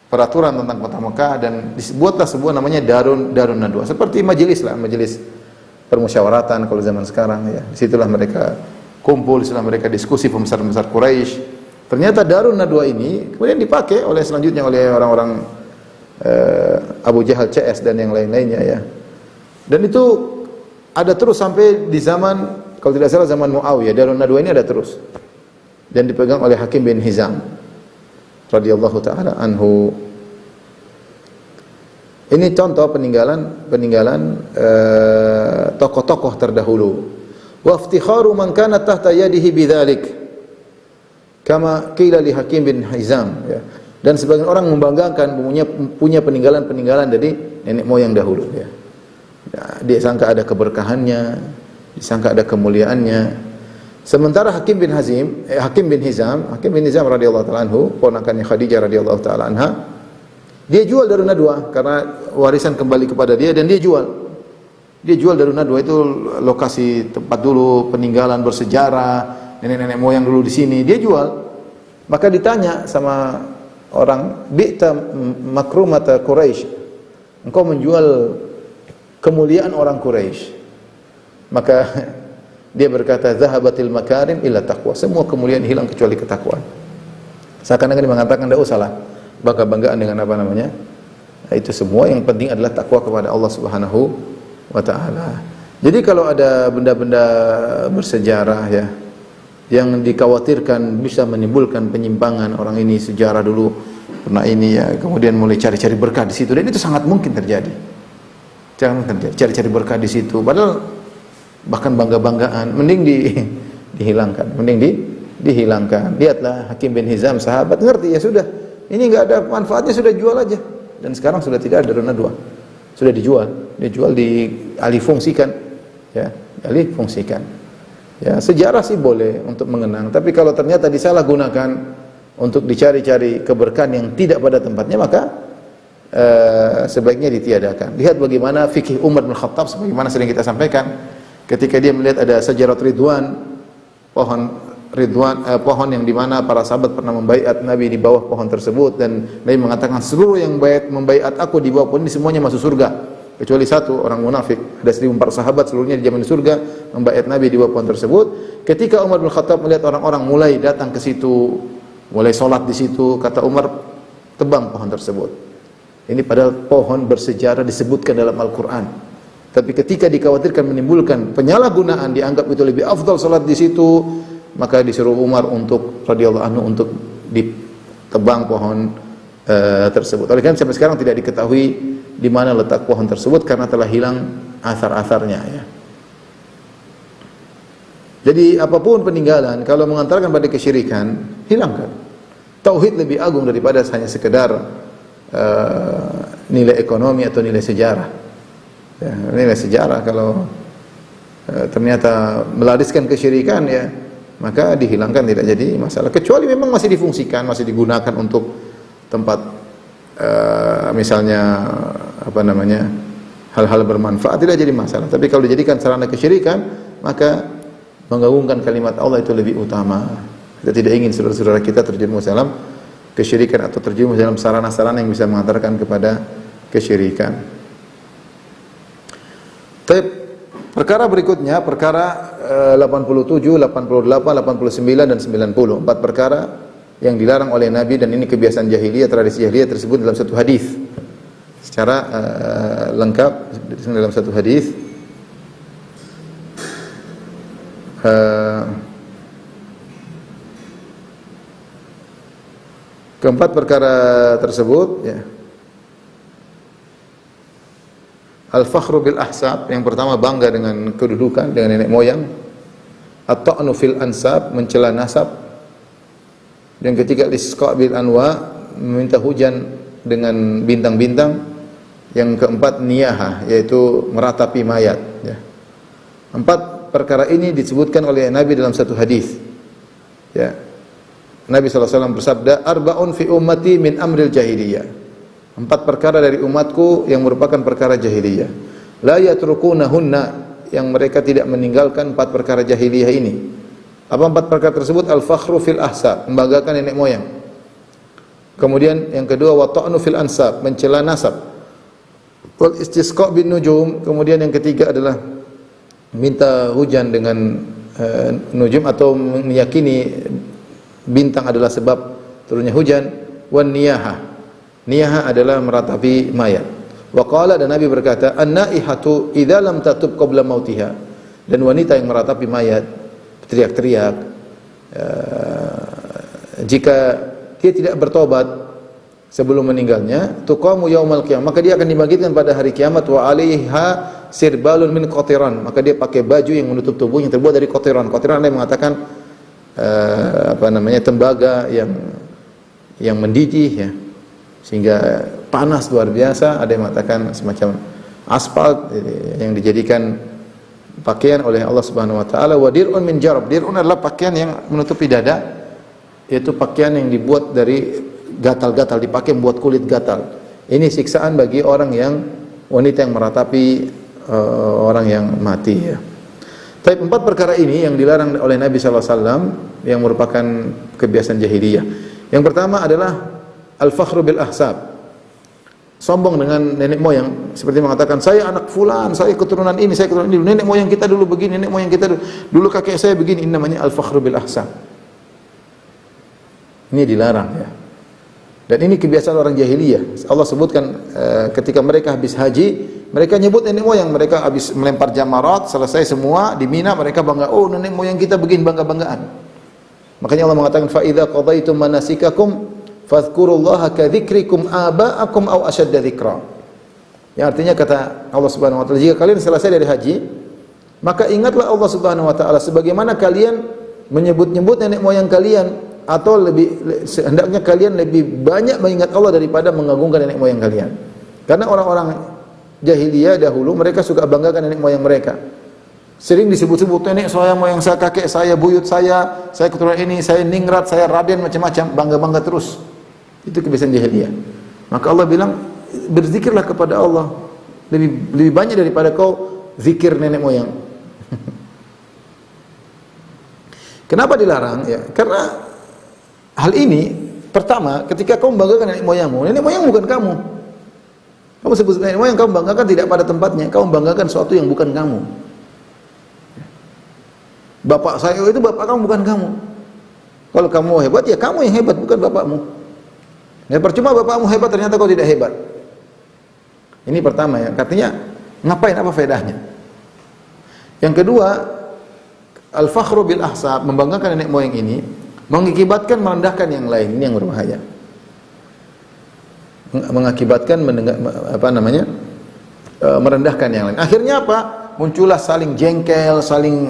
peraturan tentang kota Mekah dan dibuatlah sebuah namanya Darun Nadwah, seperti majelis permusyawaratan kalau zaman sekarang ya. Disitulah mereka kumpul, disitulah mereka diskusi pembesar-pembesar Quraisy. Ternyata Darun Nadwah ini kemudian dipakai selanjutnya oleh orang-orang Abu Jahal CS dan yang lain-lainnya ya. Dan itu ada terus sampai di zaman, kalau tidak salah zaman Muawiyah, Darun Nadwah ini ada terus. Dan dipegang oleh Hakim bin Hizam radhiyallahu taala anhu. Ini contoh peninggalan tokoh-tokoh terdahulu. Wa iftikharu man kana tahta yadihi bidzalik. Kama qila li Hakim bin Hizam, ya. Dan sebagian orang membanggakan punya peninggalan-peninggalan dari nenek moyang dahulu, ya. Dia sangka ada keberkahannya, disangka ada kemuliaannya. Sementara Hakim bin Hizam radhiyallahu taala anhu, ponakannya Khadijah radhiyallahu taala anha, dia jual Darun Nadwa karena warisan kembali kepada dia dan dia jual. Dia jual Darun Nadwa, itu lokasi tempat dulu peninggalan bersejarah, nenek-nenek moyang dulu di sini, dia jual. Maka ditanya sama orang, "Bi'ta makrumata Quraisy." Engkau menjual kemuliaan orang Quraisy. Maka dia berkata, "Zahabatil makarim illa taqwa." Semua kemuliaan hilang kecuali ketakwaan. Seakan-akan dia mengatakan, "Enggak usahlah bangga-banggaan dengan apa namanya. Itu semua yang penting adalah takwa kepada Allah Subhanahu wa taala." Jadi kalau ada benda-benda bersejarah, ya, yang dikhawatirkan bisa menimbulkan penyimpangan, orang ini sejarah dulu pernah ini, ya, kemudian mulai cari-cari berkah di situ, dan itu sangat mungkin terjadi. Jangan cari-cari berkah di situ, padahal bahkan bangga-banggaan, mending dihilangkan, dihilangkan. Lihatlah Hakim bin Hizam, sahabat, ngerti, ya sudah, ini enggak ada manfaatnya, sudah jual aja. Dan sekarang sudah tidak ada Darun Nadwa, sudah dijual, dialihfungsikan, ya, dialihfungsikan. Ya, sejarah sih boleh untuk mengenang, tapi kalau ternyata disalahgunakan untuk dicari-cari keberkahan yang tidak pada tempatnya, maka sebaiknya ditiadakan. Lihat bagaimana fikih Umar bin Khattab, sebagaimana sering kita sampaikan. Ketika dia melihat ada Syajarat Ridwan, pohon yang dimana para sahabat pernah membaiat Nabi di bawah pohon tersebut, dan Nabi mengatakan seluruh yang membaiat aku di bawah pohon ini semuanya masuk surga kecuali satu orang munafik. Ada 1.400 sahabat seluruhnya di zaman surga membaiat Nabi di bawah pohon tersebut. Ketika Umar bin Khattab melihat orang-orang mulai datang ke situ, mulai sholat di situ, kata Umar, tebang pohon tersebut. Ini padahal pohon bersejarah disebutkan dalam Al-Quran. Tapi ketika dikhawatirkan menimbulkan penyalahgunaan, dianggap itu lebih afdal salat di situ, maka disuruh Umar radhiyallahu anhu untuk ditebang pohon tersebut. Oleh karena sampai sekarang tidak diketahui di mana letak pohon tersebut karena telah hilang asar-asarnya, ya. Jadi apapun peninggalan kalau mengantarkan pada kesyirikan, hilangkan. Tauhid lebih agung daripada hanya sekedar nilai ekonomi atau nilai sejarah. Ya, nilai sejarah kalau ternyata melariskan kesyirikan, ya, maka dihilangkan, tidak jadi masalah. Kecuali memang masih difungsikan, masih digunakan untuk tempat misalnya apa namanya, hal-hal bermanfaat, tidak jadi masalah. Tapi kalau dijadikan sarana kesyirikan, maka menggabungkan kalimat Allah itu lebih utama. Kita tidak ingin saudara-saudara kita terjerumus dalam kesyirikan atau terjerumus dalam sarana-sarana yang bisa mengantarkan kepada kesyirikan. Perkara berikutnya, perkara 87, 88, 89 dan 90. 4 perkara yang dilarang oleh Nabi, dan ini kebiasaan jahiliyah, tradisi jahiliyah tersebut dalam satu hadis secara lengkap dalam satu hadis. Keempat perkara tersebut, ya, al-fakhru bil ahsab, yang pertama bangga dengan kedudukan, dengan nenek moyang. At-ta'nu fil ansab, mencela nasab. Yang ketiga, al-isqa bil anwa, meminta hujan dengan bintang-bintang. Yang keempat, niyaha, yaitu meratapi mayat, ya. 4 perkara ini disebutkan oleh Nabi dalam satu hadis, ya. Nabi SAW bersabda, "Arba'un fi ummati min amril jahiliyah." 4 perkara dari umatku yang merupakan perkara jahiliyah. La yatrukunahunna, yang mereka tidak meninggalkan 4 perkara jahiliyah ini. Apa 4 perkara tersebut? Al-fakhru fil ahsab, membanggakan nenek moyang. Kemudian yang kedua, wa ta'nu fil ansab, mencela nasab. Wal istisqa bin nujum, kemudian yang ketiga adalah minta hujan dengan nujum, atau meyakini bintang adalah sebab turunnya hujan. Wan niyaha, niyaha adalah meratapi mayat. Wa qala, dan Nabi berkata, an-naihatu idza lam tatub qabla mautiha, dan wanita yang meratapi mayat teriak-teriak jika dia tidak bertobat sebelum meninggalnya, tuqamu yaumal qiyamah, maka dia akan dibangkitkan pada hari kiamat, wa 'alaiha sirbalun min qatiran, maka dia pakai baju yang menutup tubuh yang terbuat dari qatiran. Qatiran ada yang mengatakan tembaga yang mendidih ya, sehingga panas luar biasa. Ada yang mengatakan semacam aspal yang dijadikan pakaian oleh Allah Subhanahu wa taala. Wa dir'un min jarab, dir'un adalah pakaian yang menutupi dada, yaitu pakaian yang dibuat dari gatal-gatal, dipakai membuat kulit gatal. Ini siksaan bagi orang yang wanita yang meratapi orang yang mati ya. Tapi 4 perkara ini yang dilarang oleh Nabi sallallahu alaihi wasallam yang merupakan kebiasaan jahiliyah. Yang pertama adalah al-fakhru bil ahsab. Sombong dengan nenek moyang, seperti mengatakan saya anak fulan, saya keturunan ini, saya keturunan ini, nenek moyang kita dulu begini, nenek moyang kita dulu kakek saya begini. Ini namanya al-fakhru bil ahsab. Ini dilarang ya. Dan ini kebiasaan orang jahiliyah. Allah sebutkan ketika mereka habis haji, mereka nyebut nenek moyang, mereka habis melempar jamarat, selesai semua di Mina, mereka bangga, oh nenek moyang kita begini, bangga-banggaan. Makanya Allah mengatakan fa idza qadaitum manasikakum fadhkurullaha ka dzikrikum aba'akum aw ashadda dzikra. Yang artinya kata Allah Subhanahu wa taala, jika kalian selesai dari haji, maka ingatlah Allah Subhanahu wa taala sebagaimana kalian menyebut-nyebut nenek moyang kalian, atau hendaknya kalian lebih banyak mengingat Allah daripada mengagungkan nenek moyang kalian. Karena orang-orang jahiliyah dahulu mereka suka banggakan nenek moyang mereka. Sering disebut-sebut nenek saya, moyang saya, kakek saya, buyut saya keturunan ini, saya ningrat, saya raden, macam-macam, bangga-bangga terus. Itu kebiasaan jahiliyah. Maka Allah bilang, berzikirlah kepada Allah lebih banyak daripada kau zikir nenek moyang. Kenapa dilarang? Ya, karena hal ini pertama, ketika kau membanggakan nenek moyang bukan kamu. Kamu sebut nenek moyang, kamu banggakan tidak pada tempatnya. Kamu banggakan sesuatu yang bukan kamu. Bapak saya itu bapak kamu, bukan kamu. Kalau kamu hebat, ya kamu yang hebat, bukan bapakmu. Ya percuma bapakmu hebat, ternyata kau tidak hebat. Ini pertama ya. Artinya ngapain, apa faedahnya? Yang kedua, al-fakhru bil ahsab, membanggakan nenek moyang ini mengakibatkan merendahkan yang lain. Ini yang berbahaya. Mengakibatkan merendahkan yang lain. Akhirnya apa? Muncullah saling jengkel, saling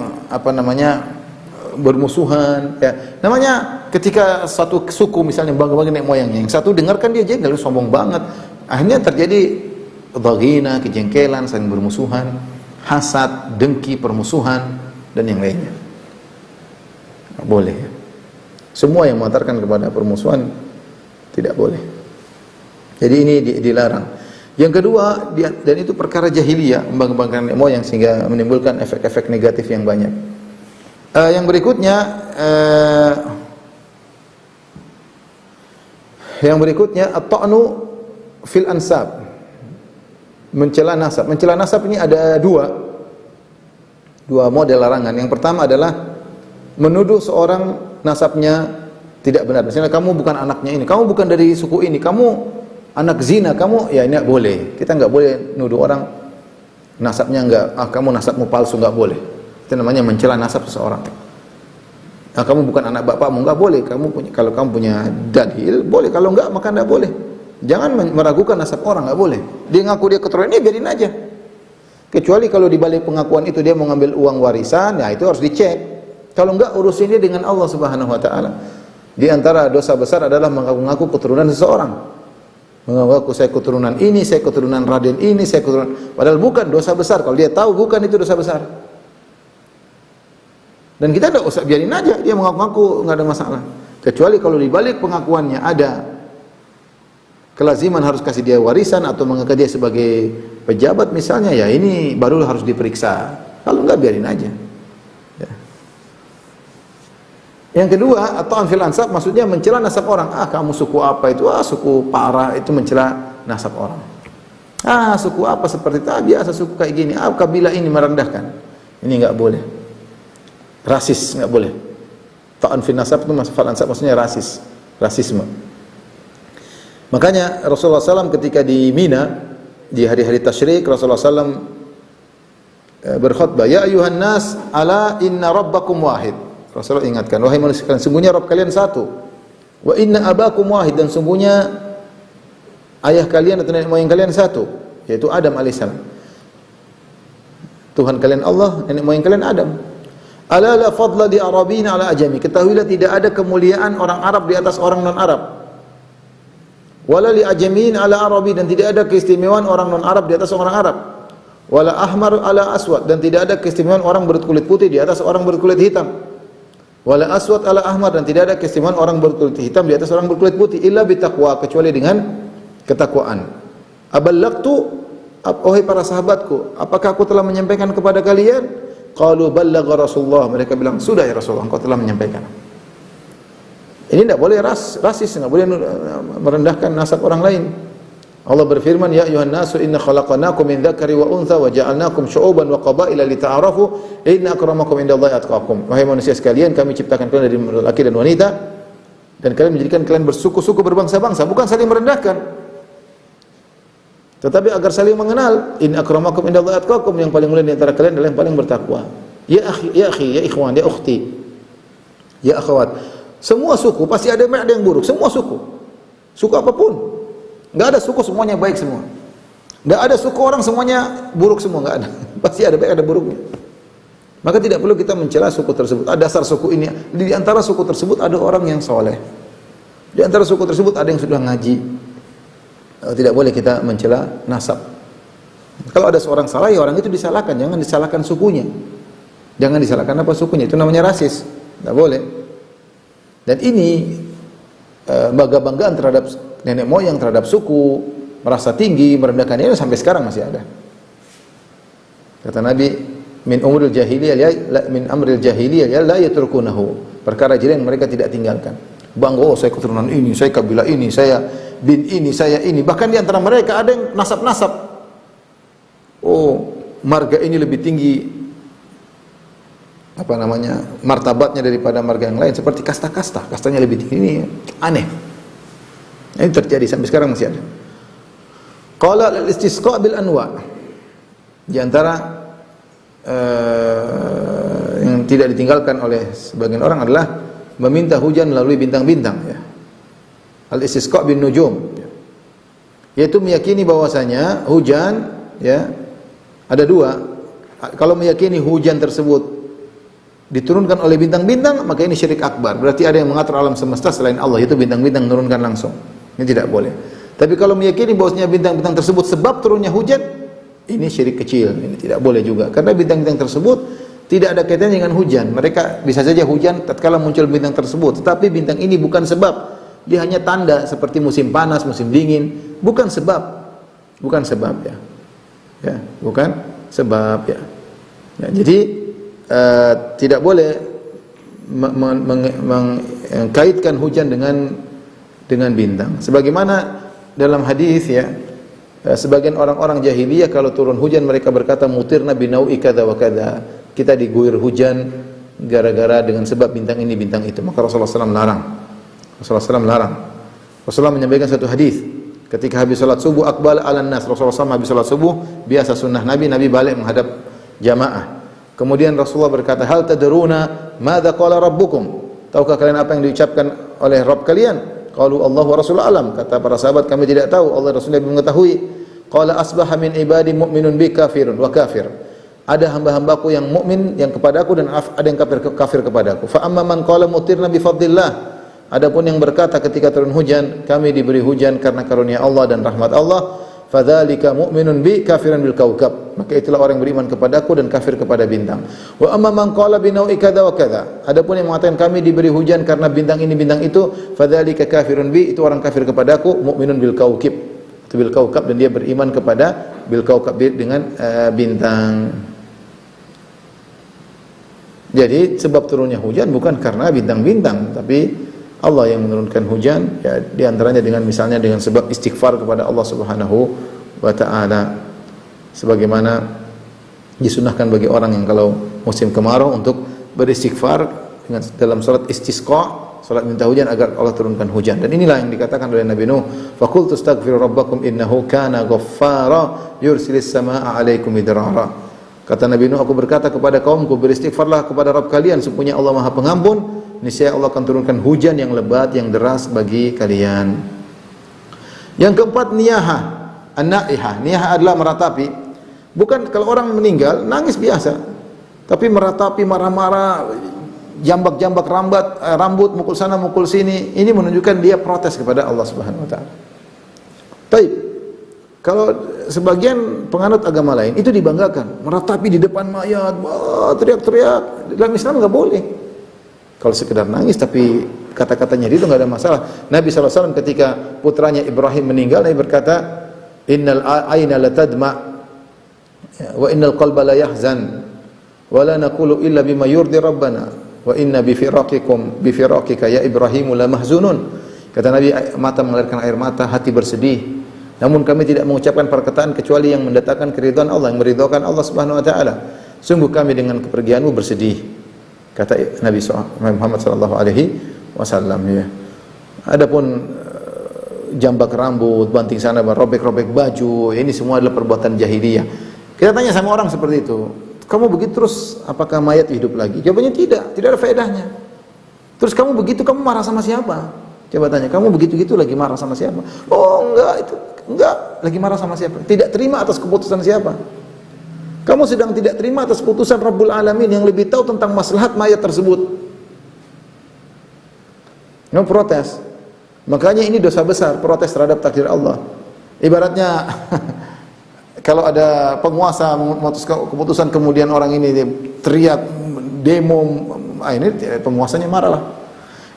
bermusuhan ya. Namanya ketika satu suku misalnya bangga-bangga nenek moyangnya, yang satu dengarkan dia jengkel, sombong banget. Akhirnya terjadi dhaghina, kejengkelan, saling bermusuhan, hasad, dengki, permusuhan dan yang lainnya. Tidak boleh. Semua yang mengantarkan kepada permusuhan tidak boleh. Jadi ini dilarang. Yang kedua, dan itu perkara jahiliyah, membanggakan nenek moyang sehingga menimbulkan efek-efek negatif yang banyak. Yang berikutnya at-ta'nu fil ansab. Mencela nasab. Mencela nasab ini ada dua model larangan. Yang pertama adalah menuduh seorang nasabnya tidak benar. Misalnya kamu bukan anaknya ini, kamu bukan dari suku ini, kamu anak zina, kamu ya ini enggak boleh. Kita enggak boleh nuduh orang nasabnya kamu nasabmu palsu, enggak boleh. Itu namanya mencela nasab seseorang. Kamu bukan anak bapakmu, enggak boleh. Kalau kamu punya dalil boleh, kalau enggak maka enggak boleh. Jangan meragukan nasab orang, enggak boleh. Dia ngaku dia keturunan ini, biarin aja. Kecuali kalau di balik pengakuan itu dia mau ngambil uang warisan, ya itu harus dicek. Kalau enggak, urusin dia dengan Allah Subhanahu wa taala. Di antara dosa besar adalah mengaku-ngaku keturunan seseorang. Mengaku saya keturunan ini, saya keturunan Raden ini, saya keturunan, padahal bukan, dosa besar. Kalau dia tahu bukan, itu dosa besar. Dan kita tidak usah, biarin aja dia mengaku-ngaku, nggak ada masalah. Kecuali kalau di balik pengakuannya ada kelaziman harus kasih dia warisan atau mengangkat dia sebagai pejabat misalnya, ya ini baru harus diperiksa. Kalau enggak, biarin aja. Ya. Yang kedua, at-ta'an fil ansab, maksudnya mencela nasab orang. Kamu suku apa itu? Suku Parah, itu mencela nasab orang. Suku apa seperti itu? Biasa suku kayak gini. Kabilah ini merendahkan. Ini enggak boleh. Rasis, enggak boleh. Ta'an fil nasab itu fil ansab maksudnya rasis, rasisme. Makanya Rasulullah SAW ketika di Mina di hari-hari tasyrik, Rasulullah SAW berkhutbah, ya ayuhan nas, ala inna rabbakum wahid. Rasulullah ingatkan, wahai manusia sekalian, sungguhnya Rabb kalian satu. Wa inna abakum wahid, dan sungguhnya ayah kalian atau nenek moyang kalian satu, yaitu Adam alaihissalam. Tuhan kalian Allah, nenek moyang kalian Adam. Ala la fadla di Arabin ala ajami. Ketahuilah tidak ada kemuliaan orang Arab di atas orang non-Arab. Wala li ajamin ala Arabi, dan tidak ada keistimewaan orang non-Arab di atas orang Arab. Wala ahmar ala aswad, dan tidak ada keistimewaan orang berkulit putih di atas orang berkulit hitam. Wala aswad ala ahmar, dan tidak ada keistimewaan orang berkulit hitam di atas orang berkulit putih illa bitaqwa, kecuali dengan ketakwaan. Aballaqtu, wahai para sahabatku, apakah aku telah menyampaikan kepada kalian? Qalu ballagha Rasulullah, mereka bilang sudah ya Rasulullah, engkau telah menyampaikan. Ini tidak boleh rasis, tidak boleh merendahkan nasab orang lain. Allah berfirman, ya ayuhan nasu inna khalaqnakum min dzakari wa untha wa ja'alnakum syu'uban wa qabaila lita'arafu inna akramakum indallahi atqakum. Wahai manusia sekalian, kami ciptakan kalian dari laki dan wanita, dan kalian menjadikan kalian bersuku-suku berbangsa-bangsa, bukan saling merendahkan, tetapi agar saling mengenal. In akramakum indallahi atqakum, yang paling mulia di antara kalian adalah yang paling bertakwa. Ya akhi, ya ikhwan, ya ukhti, ya akhwat. Semua suku pasti ada yang buruk, semua suku. Suku apapun. Enggak ada suku semuanya baik semua. Enggak ada suku orang semuanya buruk semua, enggak ada. Pasti ada baik, ada buruknya. Maka tidak perlu kita mencela suku tersebut. Dasar suku ini, di antara suku tersebut ada orang yang soleh. Di antara suku tersebut ada yang sudah ngaji. Tidak boleh kita mencela nasab. Kalau ada seorang salah, ya orang itu disalahkan, jangan disalahkan sukunya. Jangan disalahkan apa sukunya, itu namanya rasis. Tidak boleh. Dan ini bangga-banggaan terhadap nenek moyang, terhadap suku, merasa tinggi, merendahkan, ini sampai sekarang masih ada. Kata Nabi, min umril jahiliyah la yatrukunahu. Perkara jahiliyah yang mereka tidak tinggalkan. Bangga, oh saya keturunan ini, saya kabilah ini, saya bin ini, saya ini. Bahkan di antara mereka ada yang nasab-nasab. Oh, marga ini lebih tinggi martabatnya daripada marga yang lain, seperti kasta-kasta. Kastanya lebih tinggi, ini aneh. Ini terjadi sampai sekarang masih ada. Qala al-istisqa bil anwa. Di antara yang tidak ditinggalkan oleh sebagian orang adalah meminta hujan melalui bintang-bintang, ya. Al-istisqa bin nujum, yaitu meyakini bahwasanya hujan, ya, ada dua. Kalau meyakini hujan tersebut diturunkan oleh bintang-bintang, maka ini syirik akbar. Berarti ada yang mengatur alam semesta selain Allah, itu bintang-bintang menurunkan langsung. Ini tidak boleh. Tapi kalau meyakini bahwasanya bintang-bintang tersebut sebab turunnya hujan, ini syirik kecil. Ini tidak boleh juga, karena bintang-bintang tersebut tidak ada kaitannya dengan hujan. Mereka bisa saja hujan tatkala muncul bintang tersebut, tetapi bintang ini bukan sebab. Dia hanya tanda seperti musim panas, musim dingin, bukan sebab. Bukan sebab, ya. Ya, bukan sebab, ya. Ya, jadi tidak boleh mengkaitkan hujan dengan bintang. Sebagaimana dalam hadis, ya, sebagian orang-orang jahiliyah kalau turun hujan mereka berkata mutirna binau'i kadza wa kadza. Kita diguyur hujan gara-gara dengan sebab bintang ini, bintang itu. Maka Rasulullah SAW melarang. Rasulullah menyampaikan satu hadis ketika habis salat subuh, aqbal 'alan nas. Rasulullah SAW habis salat subuh, biasa sunnah Nabi balik menghadap jamaah. Kemudian Rasulullah berkata, hal tadruna madza qala rabbukum? Tahukah kalian apa yang diucapkan oleh Rabb kalian? Qalu Allah wa Rasulullah alam. Kata para sahabat, kami tidak tahu, Allah Rasulullah mengetahui. Qala asbaha min ibadi mu'minun bi kafirun wa kafir. Ada hamba-hambaku yang mukmin yang kepadaku, dan ada yang kafir kepadaku. Fa amma man qala mutirna bi fadlillah. Adapun yang berkata ketika turun hujan, kami diberi hujan karena karunia Allah dan rahmat Allah, fadzalika mu'minun bi kafiran bil kaukab. Maka itulah orang yang beriman kepadaku dan kafir kepada bintang. Wa amma man qala bi nau'i kadza wa kadza. Adapun yang mengatakan kami diberi hujan karena bintang ini bintang itu, fadzalika kafirun bi, itu orang kafir kepadaku, mu'minun bil kaukib. Itu bil kaukab, dan dia beriman kepada bil kaukab dengan bintang. Jadi sebab turunnya hujan bukan karena bintang-bintang, tapi Allah yang menurunkan hujan, ya, di antaranya dengan misalnya dengan sebab istighfar kepada Allah Subhanahu wa taala. Sebagaimana disunahkan bagi orang yang kalau musim kemarau untuk beristighfar dengan dalam salat istisqa, salat minta hujan agar Allah turunkan hujan. Dan inilah yang dikatakan oleh Nabi Nuh, faqultu astaghfiru rabbakum innahu kana ghaffara yursilis samaa'a 'alaikum midrara. Kata Nabi Nuh, aku berkata kepada kaumku, beristighfarlah kepada Rabb kalian, sesungguhnya Allah Maha Pengampun, niscaya Allah akan turunkan hujan yang lebat, yang deras bagi kalian. Yang keempat niyaha, an-naihah. Niyahah adalah meratapi. Bukan kalau orang meninggal nangis biasa, tapi meratapi, marah-marah, jambak-jambak rambut, mukul sana mukul sini. Ini menunjukkan dia protes kepada Allah Subhanahu wa taala. Baik. Kalau sebagian penganut agama lain itu dibanggakan, meratapi di depan mayat, teriak-teriak. Dalam Islam enggak boleh. Kalau sekedar nangis tapi kata-katanya itu enggak ada masalah. Nabi SAW ketika putranya Ibrahim meninggal, Nabi berkata, "Innal aina latadma wa innal qalba la yahzan wa la naqulu illa bima yurdi rabbana wa inna bi firaqika ya Ibrahim la mahzunun." Kata Nabi, mata mengalirkan air mata, hati bersedih. Namun kami tidak mengucapkan perkataan kecuali yang mendatangkan keridhaan Allah, yang meridhokan Allah Subhanahu wa taala. Sungguh kami dengan kepergianmu bersedih. Kata Nabi Muhammad sallallahu alaihi wasallam ya. Adapun jambak rambut, banting sana, robek-robek baju, ini semua adalah perbuatan jahiliyah. Kita tanya sama orang seperti itu, kamu begitu terus apakah mayat hidup lagi? Jawabannya tidak ada faedahnya. Terus kamu begitu, kamu marah sama siapa? Coba tanya, kamu begitu-gitu lagi marah sama siapa? Oh enggak, lagi marah sama siapa? Tidak terima atas keputusan siapa? Kamu sedang tidak terima atas keputusan Rabbul Alamin yang lebih tahu tentang maslahat mayat tersebut. Kamu protes. Makanya ini dosa besar, protes terhadap takdir Allah. Ibaratnya kalau ada penguasa memutuskan keputusan kemudian orang ini teriak demo, ini penguasanya marah lah.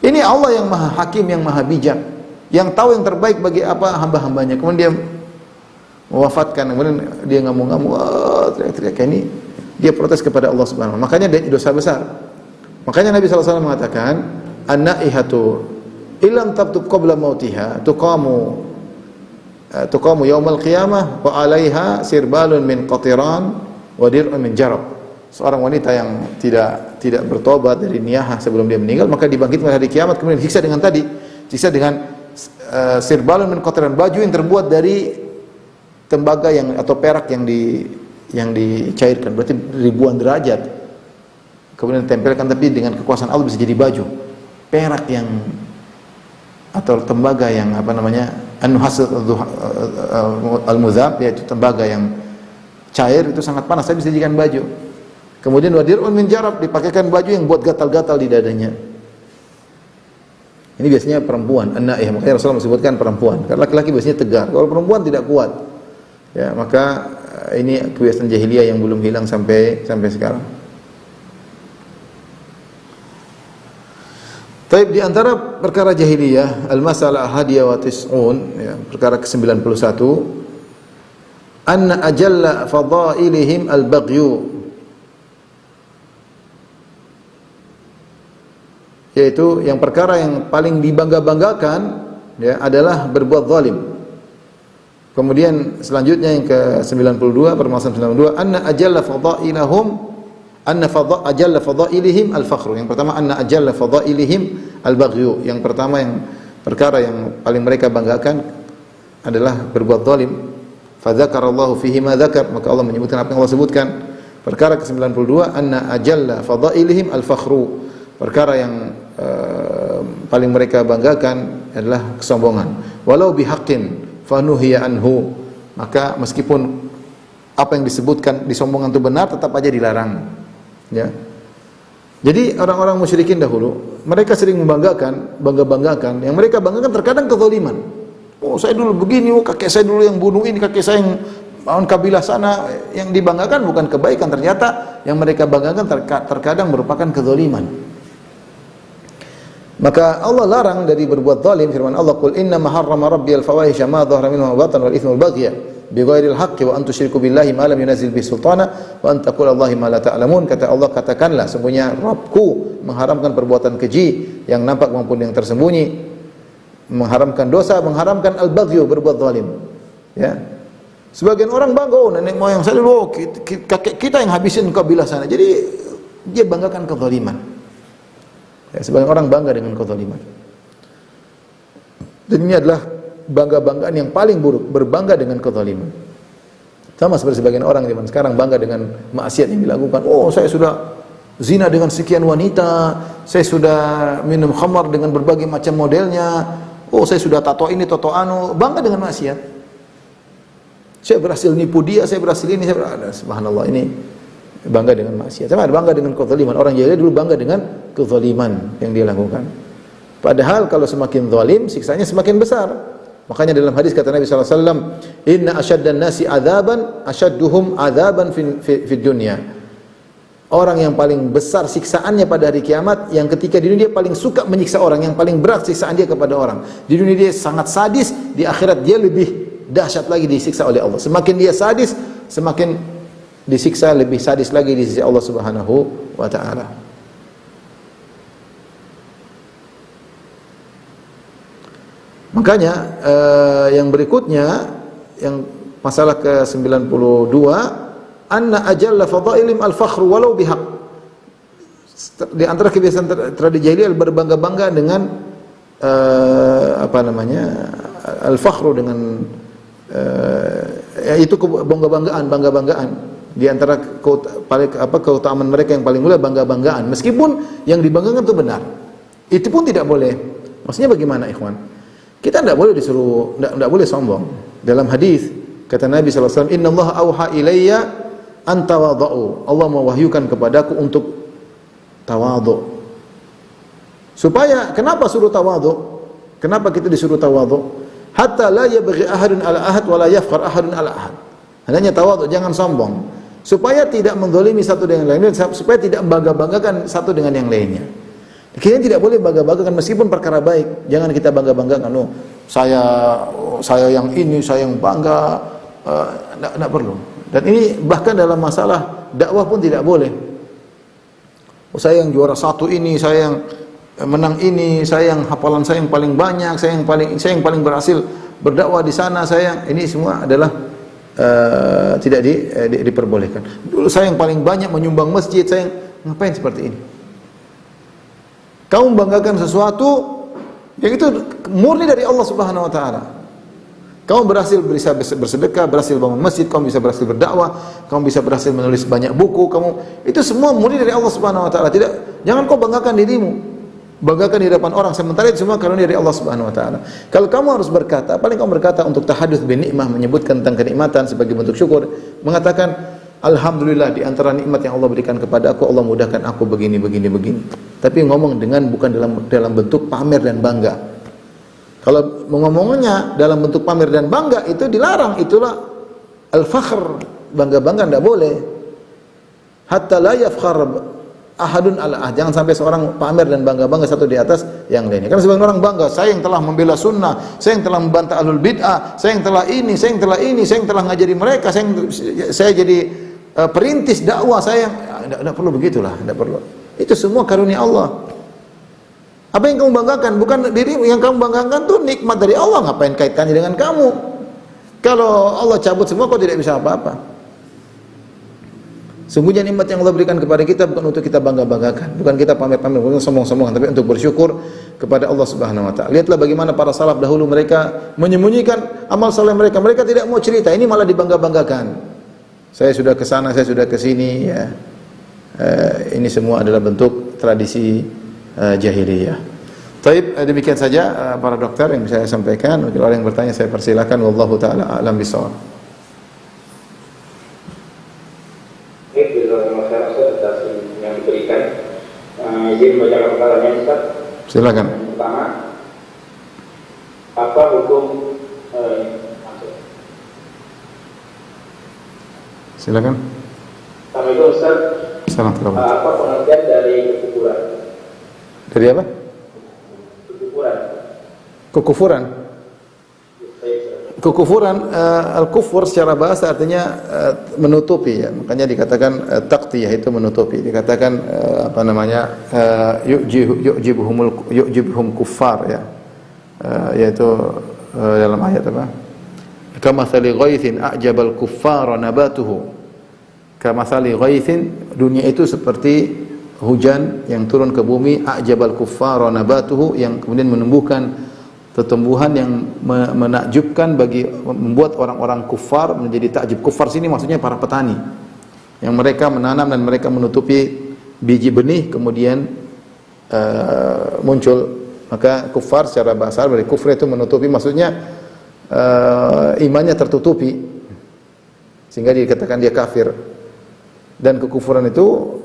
Ini Allah yang maha hakim, yang maha bijak, yang tahu yang terbaik bagi apa hamba-hambanya. Kemudian dia mewafatkan, kemudian dia ngamuk-ngamuk, teriak-teriak, ini dia protes kepada Allah Subhanahu wa taala. Makanya dia dosa besar. Makanya Nabi SAW mengatakan, an-naihatu illam tabtub qabla mautiha tuqamu yaumal qiyamah wa 'alaiha sirbalun min qatiran wa dir'un min jarab. Seorang wanita yang tidak bertobat dari niyahah sebelum dia meninggal, maka dibangkitkan hari kiamat, kemudian disiksa dengan sirbalun min qatiran, baju yang terbuat dari tembaga atau perak yang dicairkan, berarti ribuan derajat. Kemudian ditempelkan, tapi dengan kekuasaan Allah bisa jadi baju. Perak yang atau tembaga yang an-nuhas al-muzab, yaitu tembaga yang cair itu sangat panas, tapi bisa dijadikan baju. Kemudian wadir'un min jarab, dipakaikan baju yang buat gatal-gatal di dadanya. Ini biasanya perempuan, an-naih, makanya Rasulullah sebutkan perempuan. Karena laki-laki biasanya tegar, kalau perempuan tidak kuat. Ya, maka ini kebiasaan jahiliyah yang belum hilang sampai sekarang. Taib, di antara perkara jahiliyah, al-masalah hadiyah wa tis'un, ya, perkara ke-91, anna ajalla fadailihim al-baghyu, yaitu yang perkara yang paling dibangga-banggakan ya adalah berbuat zalim. Kemudian selanjutnya yang ke-92, permasalahan 92, anna ajalla fadailihim al-fakhru. Yang pertama, anna ajalla fadailihim al-baghyu. Yang pertama, yang perkara yang paling mereka banggakan adalah berbuat zalim. Fa dzakarallahu fihi ma dzakar, maka Allah menyebutkan apa yang Allah sebutkan. Perkara ke-92, anna ajalla fadailihim al-fakhru. Perkara yang paling mereka banggakan adalah kesombongan. Walau bihaqqin fanuhiya anhu, maka meskipun apa yang disebutkan disombongan itu benar, tetap aja dilarang. Ya. Jadi orang-orang musyrikin dahulu, mereka sering bangga-banggakan, yang mereka banggakan terkadang kezaliman. Oh, saya dulu begini, oh kakek saya dulu yang bunuh ini, kakek saya yang lawan kabilah sana. Yang dibanggakan bukan kebaikan, ternyata yang mereka banggakan terkadang merupakan kezaliman. Maka Allah larang dari berbuat zalim. Firman Allah, qul inna ma harrama rabbi al-fawahisha ma dhahara minha wa batan wal ithma wal baghya bighairi al-haqqi wa an tusyriku billahi ma lam yunzil bihi sultana wa an taqulu Allahi ma la ta'lamun. Kata Allah, katakanlah sungguhnya Rabbku mengharamkan perbuatan keji yang nampak maupun yang tersembunyi, mengharamkan dosa, mengharamkan al-baghyu, berbuat zalim. Ya. Sebagian orang bangga, oh nenek moyang saya dulu, kakek kita yang habisin kabilah sana. Jadi dia banggakan kezaliman. Ya, sebagian orang bangga dengan kezaliman. Dan ini adalah bangga-banggaan yang paling buruk, berbangga dengan kezaliman. Sama seperti sebagian orang zaman sekarang bangga dengan maksiat yang dilakukan. Oh, saya sudah zina dengan sekian wanita, saya sudah minum khamar dengan berbagai macam modelnya, Oh, saya sudah tato ini, tato anu, bangga dengan maksiat. Saya berhasil nipu dia, saya berhasil ini, subhanallah, ini bangga dengan maksiat. Sama bangga dengan kezaliman. Orang jahiliyah dulu bangga dengan kezaliman yang dia lakukan. Padahal kalau semakin zalim, siksanya semakin besar. Makanya dalam hadis kata Nabi sallallahu alaihi wasallam, "Inna asyaddan nasi adzaban asyadduhum adzaban fid dunya." Orang yang paling besar siksaannya pada hari kiamat, yang ketika di dunia dia paling suka menyiksa orang, yang paling berat siksaan dia kepada orang. Di dunia dia sangat sadis, di akhirat dia lebih dahsyat lagi disiksa oleh Allah. Semakin dia sadis, semakin disiksa lebih sadis lagi di sisi Allah Subhanahu wa taala. Makanya yang berikutnya, yang masalah ke-92, anna ajalla fadailim al-fakhru walau bihaq. Di antara kebiasaan tradisi jahiliyah berbangga-bangga dengan al-fakhru, dengan itu bangga-banggaan. Di antara keutamaan mereka yang paling mulia bangga-banggaan, meskipun yang dibanggakan itu benar. Itu pun tidak boleh. Maksudnya bagaimana, ikhwan? Kita tidak boleh disuruh, tidak boleh sombong. Dalam hadis kata Nabi sallallahu alaihi wasallam, "Innallaha auha ilayya an tawadhu." Allah mewahyukan kepadaku untuk tawadhu. Supaya kenapa suruh tawadhu? Kenapa kita disuruh tawadhu? Hatta la yabghi ahadun ala ahad wa la yafkhar ahadun ala ahad. Hendaknya tawadhu, jangan sombong. Supaya tidak menzalimi satu dengan yang lainnya, supaya tidak bangga-banggakan satu dengan yang lainnya. Kita tidak boleh bangga-banggakan meskipun perkara baik. Jangan kita bangga-banggakan, "Oh, saya yang ini, saya yang bangga." Tidak perlu. Dan ini bahkan dalam masalah dakwah pun tidak boleh. "Oh, saya yang juara satu ini, saya yang menang ini, saya yang hafalan saya yang paling banyak, saya yang paling berhasil berdakwah di sana, ini semua adalah tidak diperbolehkan. Dulu saya yang paling banyak menyumbang masjid, saya yang ngapain seperti ini? Kamu membanggakan sesuatu yang itu murni dari Allah Subhanahu wa taala. Kamu berhasil bisa bersedekah, berhasil bangun masjid, kamu bisa berhasil berdakwah, kamu bisa berhasil menulis banyak buku, itu semua murni dari Allah Subhanahu wa taala. Jangan kau banggakan dirimu. Banggakan di hadapan orang, sementara itu semua karunia dari Allah Subhanahu wa taala. Kalau kamu harus berkata, paling kamu berkata untuk tahadduts bin nikmah, menyebutkan tentang kenikmatan sebagai bentuk syukur, mengatakan alhamdulillah di antara nikmat yang Allah berikan kepada aku, Allah mudahkan aku begini. Tapi ngomong bukan dalam bentuk pamer dan bangga. Kalau ngomongnya dalam bentuk pamer dan bangga itu dilarang, itulah al-fakhr, bangga-bangga tidak boleh. Hatta la yafkhar ahadun ala ahad. Jangan sampai seorang pamer dan bangga-bangga satu di atas yang lainnya. Karena sebagian orang bangga, saya yang telah membela sunnah, saya yang telah membantah ahlul bid'ah, saya yang telah ini, saya yang telah ngajari mereka, saya jadi perintis dakwah, saya yang tidak perlu begitulah, tidak perlu. Itu semua karunia Allah. Apa yang kamu banggakan? Bukan dirimu, yang kamu banggakan itu nikmat dari Allah. Ngapain kaitannya dengan kamu? Kalau Allah cabut semua, kau tidak bisa apa-apa. Sungguhnya nikmat yang Allah berikan kepada kita bukan untuk kita bangga-banggakan, bukan kita pamer-pamer, bukan sombong-sombongan, tapi untuk bersyukur kepada Allah Subhanahu wa taala. Lihatlah bagaimana para salaf dahulu, mereka menyembunyikan amal saleh mereka. Mereka tidak mau cerita, ini malah dibangga-banggakan. Saya sudah ke sana, saya sudah ke sini, ya. Ini semua adalah bentuk tradisi jahiliyah. Taib, demikian saja para dokter yang bisa saya sampaikan. Kalau ada yang bertanya saya persilakan. Wallahu taala a'lam bishawab. Yang diberikan izin membacakan pertanyaan Ustaz. Silakan. Pertama, apa hukum silakan. Assalamualaikum Ustaz. Assalamualaikum. Apa pengertian dari kekufuran? Dari apa? Kekufuran. Kekufuran, al-kufur secara bahasa artinya menutupi, ya. Makanya dikatakan taqtiyah, itu menutupi. Dikatakan yu'jibuhum kuffar, ya. Yaitu dalam ayat apa? Kamathali ghaithin a'jabal kuffara nabatuhu. Kamathali ghaithin, dunia itu seperti hujan yang turun ke bumi, a'jabal kuffara nabatuhu, yang kemudian menumbuhkan tumbuhan yang menakjubkan, membuat orang-orang kufar menjadi takjub. Kufar sini maksudnya para petani yang mereka menanam dan mereka menutupi biji benih, kemudian muncul Maka kufar secara bahasa Arab dari kufur itu menutupi, maksudnya imannya tertutupi sehingga dikatakan dia kafir. Dan kekufuran itu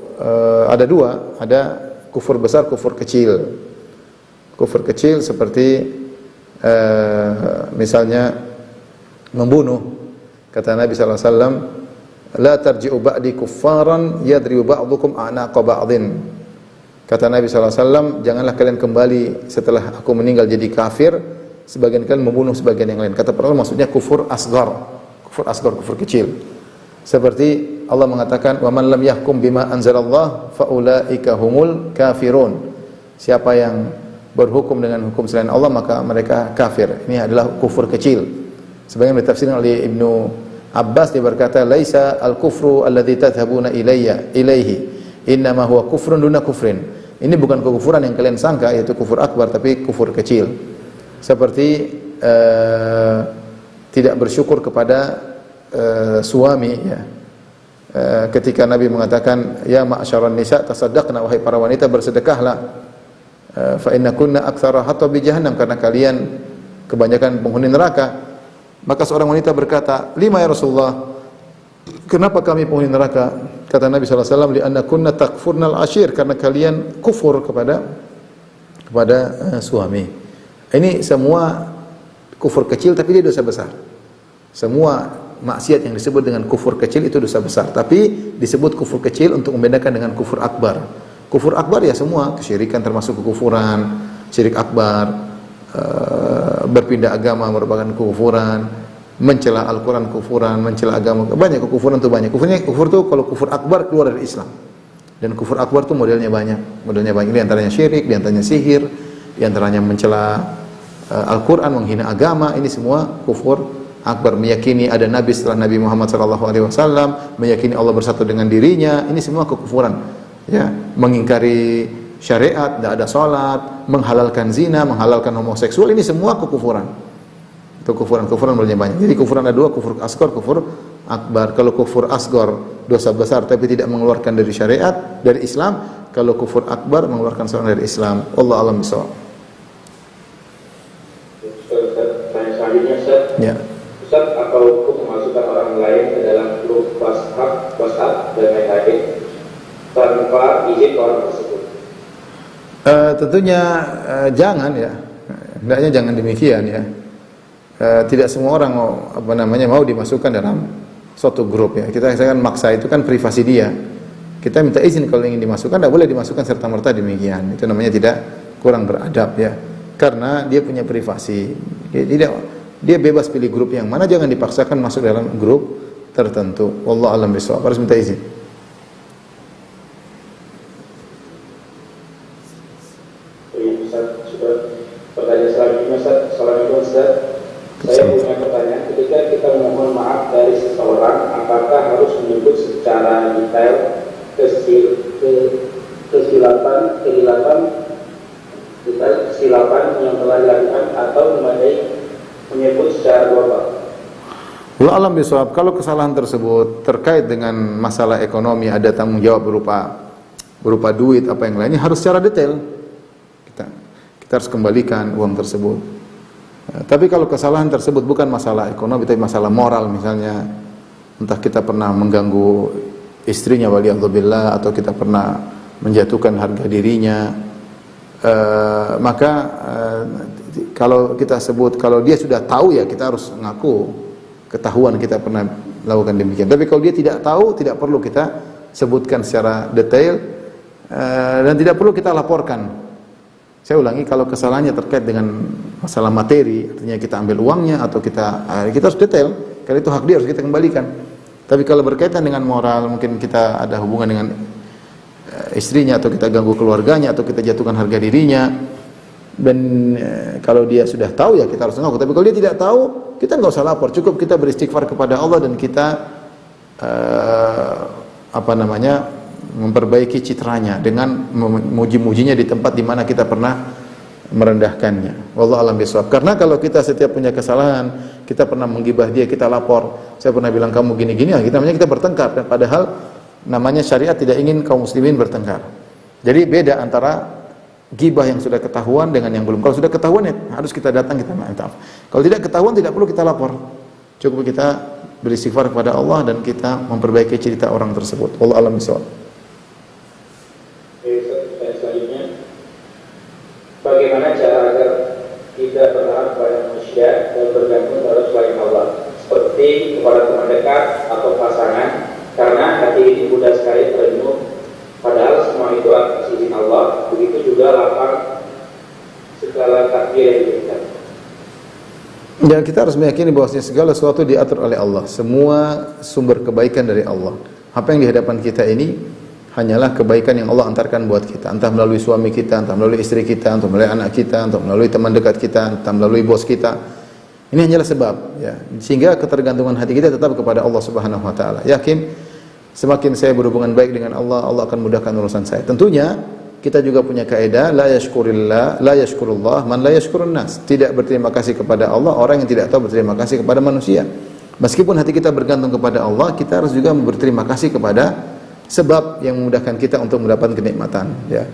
ada dua, ada kufur besar, kufur kecil. Kufur kecil seperti misalnya membunuh. Kata Nabi sallallahu alaihi wasallam, la tarji'u ba'di kuffaran yadribu ba'dukum a'naqa ba'din. Kata Nabi SAW, janganlah kalian kembali setelah aku meninggal jadi kafir, sebagian kalian membunuh sebagian yang lain. Kata para ulama maksudnya kufur asgar, kufur kecil. Seperti Allah mengatakan, wa man lam yahkum bima anzalallah fa ulaika humul kafirun. Siapa yang berhukum dengan hukum selain Allah maka mereka kafir. Ini adalah kufur kecil. Sebagian ditafsirkan oleh Ibnu Abbas, dia berkata, laisa al-kufru alladzi tadhhabuna ilaihi. Innama huwa kufrun duna kufrin. Ini bukan kekufuran yang kalian sangka, yaitu kufur akbar, tapi kufur kecil. Seperti tidak bersyukur kepada suami, ya. Ketika Nabi mengatakan, ya ma'syaran nisa tasaddaqna, wahai para wanita bersedekahlah. Fa inna kunna aktsara hatabi jahannam, karena kalian kebanyakan penghuni neraka. Maka seorang wanita berkata, lima ya Rasulullah, kenapa kami penghuni neraka? Kata Nabi SAW, li'anna kunna takfurnal ashir, karena kalian kufur kepada suami. Ini semua kufur kecil, tapi dia dosa besar. Semua maksiat yang disebut dengan kufur kecil itu dosa besar, tapi disebut kufur kecil untuk membedakan dengan kufur akbar. Kufur akbar ya semua, kesyirikan termasuk kekufuran, syirik akbar, berpindah agama merupakan kekufuran, mencela Al-Quran kufuran, mencela agama, banyak kekufuran itu banyak. Kufur itu kalau kufur akbar keluar dari Islam. Dan kufur akbar itu modelnya banyak. Di antaranya syirik, di antaranya sihir, di antaranya mencela Al-Quran, menghina agama. Ini semua kufur akbar. Meyakini ada nabi setelah Nabi Muhammad SAW, meyakini Allah bersatu dengan dirinya. Ini semua kekufuran. Ya, mengingkari syariat, tidak ada salat, menghalalkan zina, menghalalkan homoseksual. Ini semua kekufuran. Itu kufuran banyak. Jadi kufuran ada dua, kufur asghar, kufur akbar. Kalau kufur asghar dosa besar tapi tidak mengeluarkan dari syariat, dari Islam. Kalau kufur akbar mengeluarkan seorang dari Islam. Allah alam bisawab. Selanjutnya Ustaz. Ya. Ustaz, apa hukum memasukkan orang lain ke dalam grup WhatsApp dan lain-lain tanpa izin orang tersebut? Tentunya jangan, ya. Hendaknya jangan demikian, ya. Tidak semua orang mau dimasukkan dalam suatu grup, ya. Kita kan maksa, itu kan privasi dia. Kita minta izin kalau ingin dimasukkan, tidak boleh dimasukkan serta merta demikian. Itu namanya tidak, kurang beradab, ya. Karena dia punya privasi. Dia bebas pilih grup yang mana, jangan dipaksakan masuk dalam grup tertentu. Wallahu a'lam bishawab. Harus minta izin. Pertanyaan selanjutnya Ustaz. Saya punya pertanyaan, ketika kita memohon maaf dari seseorang, apakah harus menyebut secara detail kesilapan yang telah dilakukan atau memadai menyebut secara global? Wallahu a'lam bishawab. Kalau kesalahan tersebut terkait dengan masalah ekonomi, ada tanggung jawab berupa duit apa yang lainnya, harus secara detail. Kita harus kembalikan uang tersebut. Tapi kalau kesalahan tersebut bukan masalah ekonomi, tapi masalah moral, misalnya entah kita pernah mengganggu istrinya waliyadzubillah, atau kita pernah menjatuhkan harga dirinya, maka kalau kita sebut, kalau dia sudah tahu, ya kita harus mengaku ketahuan kita pernah lakukan demikian. Tapi kalau dia tidak tahu, tidak perlu kita sebutkan secara detail, dan tidak perlu kita laporkan. Saya ulangi, kalau kesalahannya terkait dengan masalah materi, artinya kita ambil uangnya atau kita harus detail, karena itu hak dia, harus kita kembalikan. Tapi kalau berkaitan dengan moral, mungkin kita ada hubungan dengan istrinya, atau kita ganggu keluarganya, atau kita jatuhkan harga dirinya, dan kalau dia sudah tahu, ya kita harus ngaku. Tapi kalau dia tidak tahu, kita nggak usah lapor, cukup kita beristighfar kepada Allah, dan kita memperbaiki citranya dengan memuji-mujinya di tempat di mana kita pernah merendahkannya. Wallahu a'lam bishawab. Karena kalau kita setiap punya kesalahan, kita pernah menggibah dia, kita lapor, saya pernah bilang kamu gini-gini, kita bertengkar. Padahal namanya syariat tidak ingin kaum muslimin bertengkar. Jadi beda antara Gibah yang sudah ketahuan dengan yang belum. Kalau sudah ketahuan ya harus kita datang, kita minta maaf. Kalau tidak ketahuan tidak perlu kita lapor. Cukup kita beristighfar kepada Allah dan kita memperbaiki cerita orang tersebut. Wallahu a'lam bishawab. Selanjutnya, bagaimana cara agar tidak berharap kepada manusia dan bergantung pada selain Allah, seperti kepada teman dekat atau pasangan, karena hati ini mudah sekali terenyuh, padahal semua itu atas izin Allah. Begitu juga lapang segala takdir yang diberikan. Dan kita harus meyakini bahwasanya segala sesuatu diatur oleh Allah. Semua sumber kebaikan dari Allah. Apa yang di hadapan kita ini hanyalah kebaikan yang Allah antarkan buat kita, entah melalui suami kita, entah melalui istri kita, entah melalui anak kita, entah melalui teman dekat kita, entah melalui bos kita. Ini hanyalah sebab, ya. Sehingga ketergantungan hati kita tetap kepada Allah Subhanahu wa taala. Yakin semakin saya berhubungan baik dengan Allah, Allah akan mudahkan urusan saya. Tentunya kita juga punya kaidah la yashkurullah man la yashkurun nas. Tidak berterima kasih kepada Allah orang yang tidak tahu berterima kasih kepada manusia. Meskipun hati kita bergantung kepada Allah, kita harus juga berterima kasih kepada sebab yang memudahkan kita untuk mendapatkan kenikmatan, ya.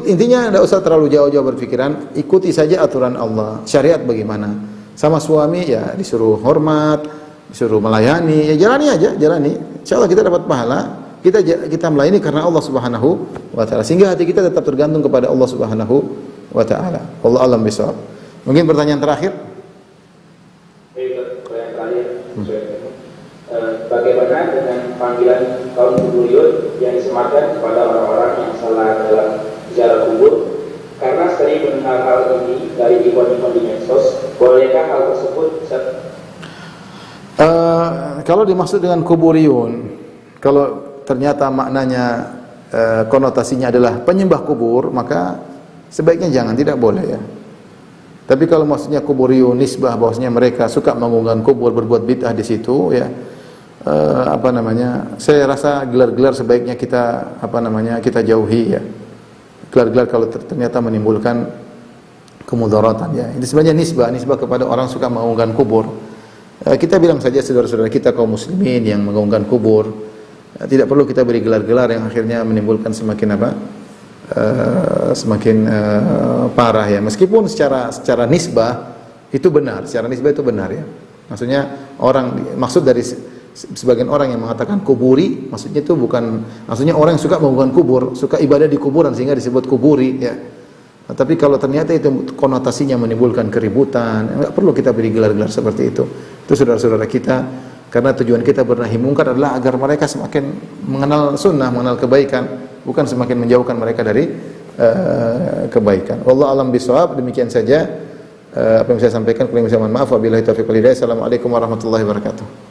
Intinya tidak usah terlalu jauh-jauh berpikiran, ikuti saja aturan Allah. Syariat bagaimana? Sama suami ya disuruh hormat, disuruh melayani, ya jalani aja, jalani. Insyaallah kita dapat pahala. Kita melayani karena Allah Subhanahu wa taala. Sehingga hati kita tetap tergantung kepada Allah Subhanahu wa taala. Wallahu a'lam bishawab. Mungkin pertanyaan terakhir. Bagaimana dengan panggilan kaum kuburiyun yang disematkan kepada orang-orang yang salah dalam ziarah kubur? Karena sering mendengar hal ini dari ikon-ikon di medsos, bolehkah hal tersebut? Kalau dimaksud dengan kuburiyun, kalau ternyata maknanya konotasinya adalah penyembah kubur, maka sebaiknya jangan, tidak boleh, ya. Tapi kalau maksudnya kuburiyun nisbah, bahwasanya mereka suka mengunggang kubur, berbuat bid'ah di situ, ya. Saya rasa gelar-gelar sebaiknya kita jauhi, ya. Gelar-gelar kalau ternyata menimbulkan kemudaratan, ya. Ini sebenarnya nisbah kepada orang suka mengunggang kubur. Kita bilang saja saudara-saudara kita kaum muslimin yang mengunggang kubur, tidak perlu kita beri gelar-gelar yang akhirnya menimbulkan semakin parah, ya. Meskipun secara nisbah itu benar, ya. Maksudnya maksud dari sebagian orang yang mengatakan kuburi, maksudnya itu bukan, maksudnya orang yang suka menggunakan kubur, suka ibadah di kuburan sehingga disebut kuburi, ya. Nah, tapi kalau ternyata itu konotasinya menimbulkan keributan, enggak perlu kita beri gelar-gelar seperti itu. Itu saudara-saudara kita, karena tujuan kita bernahi mungkar adalah agar mereka semakin mengenal sunnah, mengenal kebaikan, bukan semakin menjauhkan mereka dari kebaikan. Wallahu a'lam bishawab. Demikian saja apa yang saya sampaikan. Kurang lebih mohon maaf. Wabillahi taufiq wal hidayah. Assalamualaikum warahmatullahi wabarakatuh.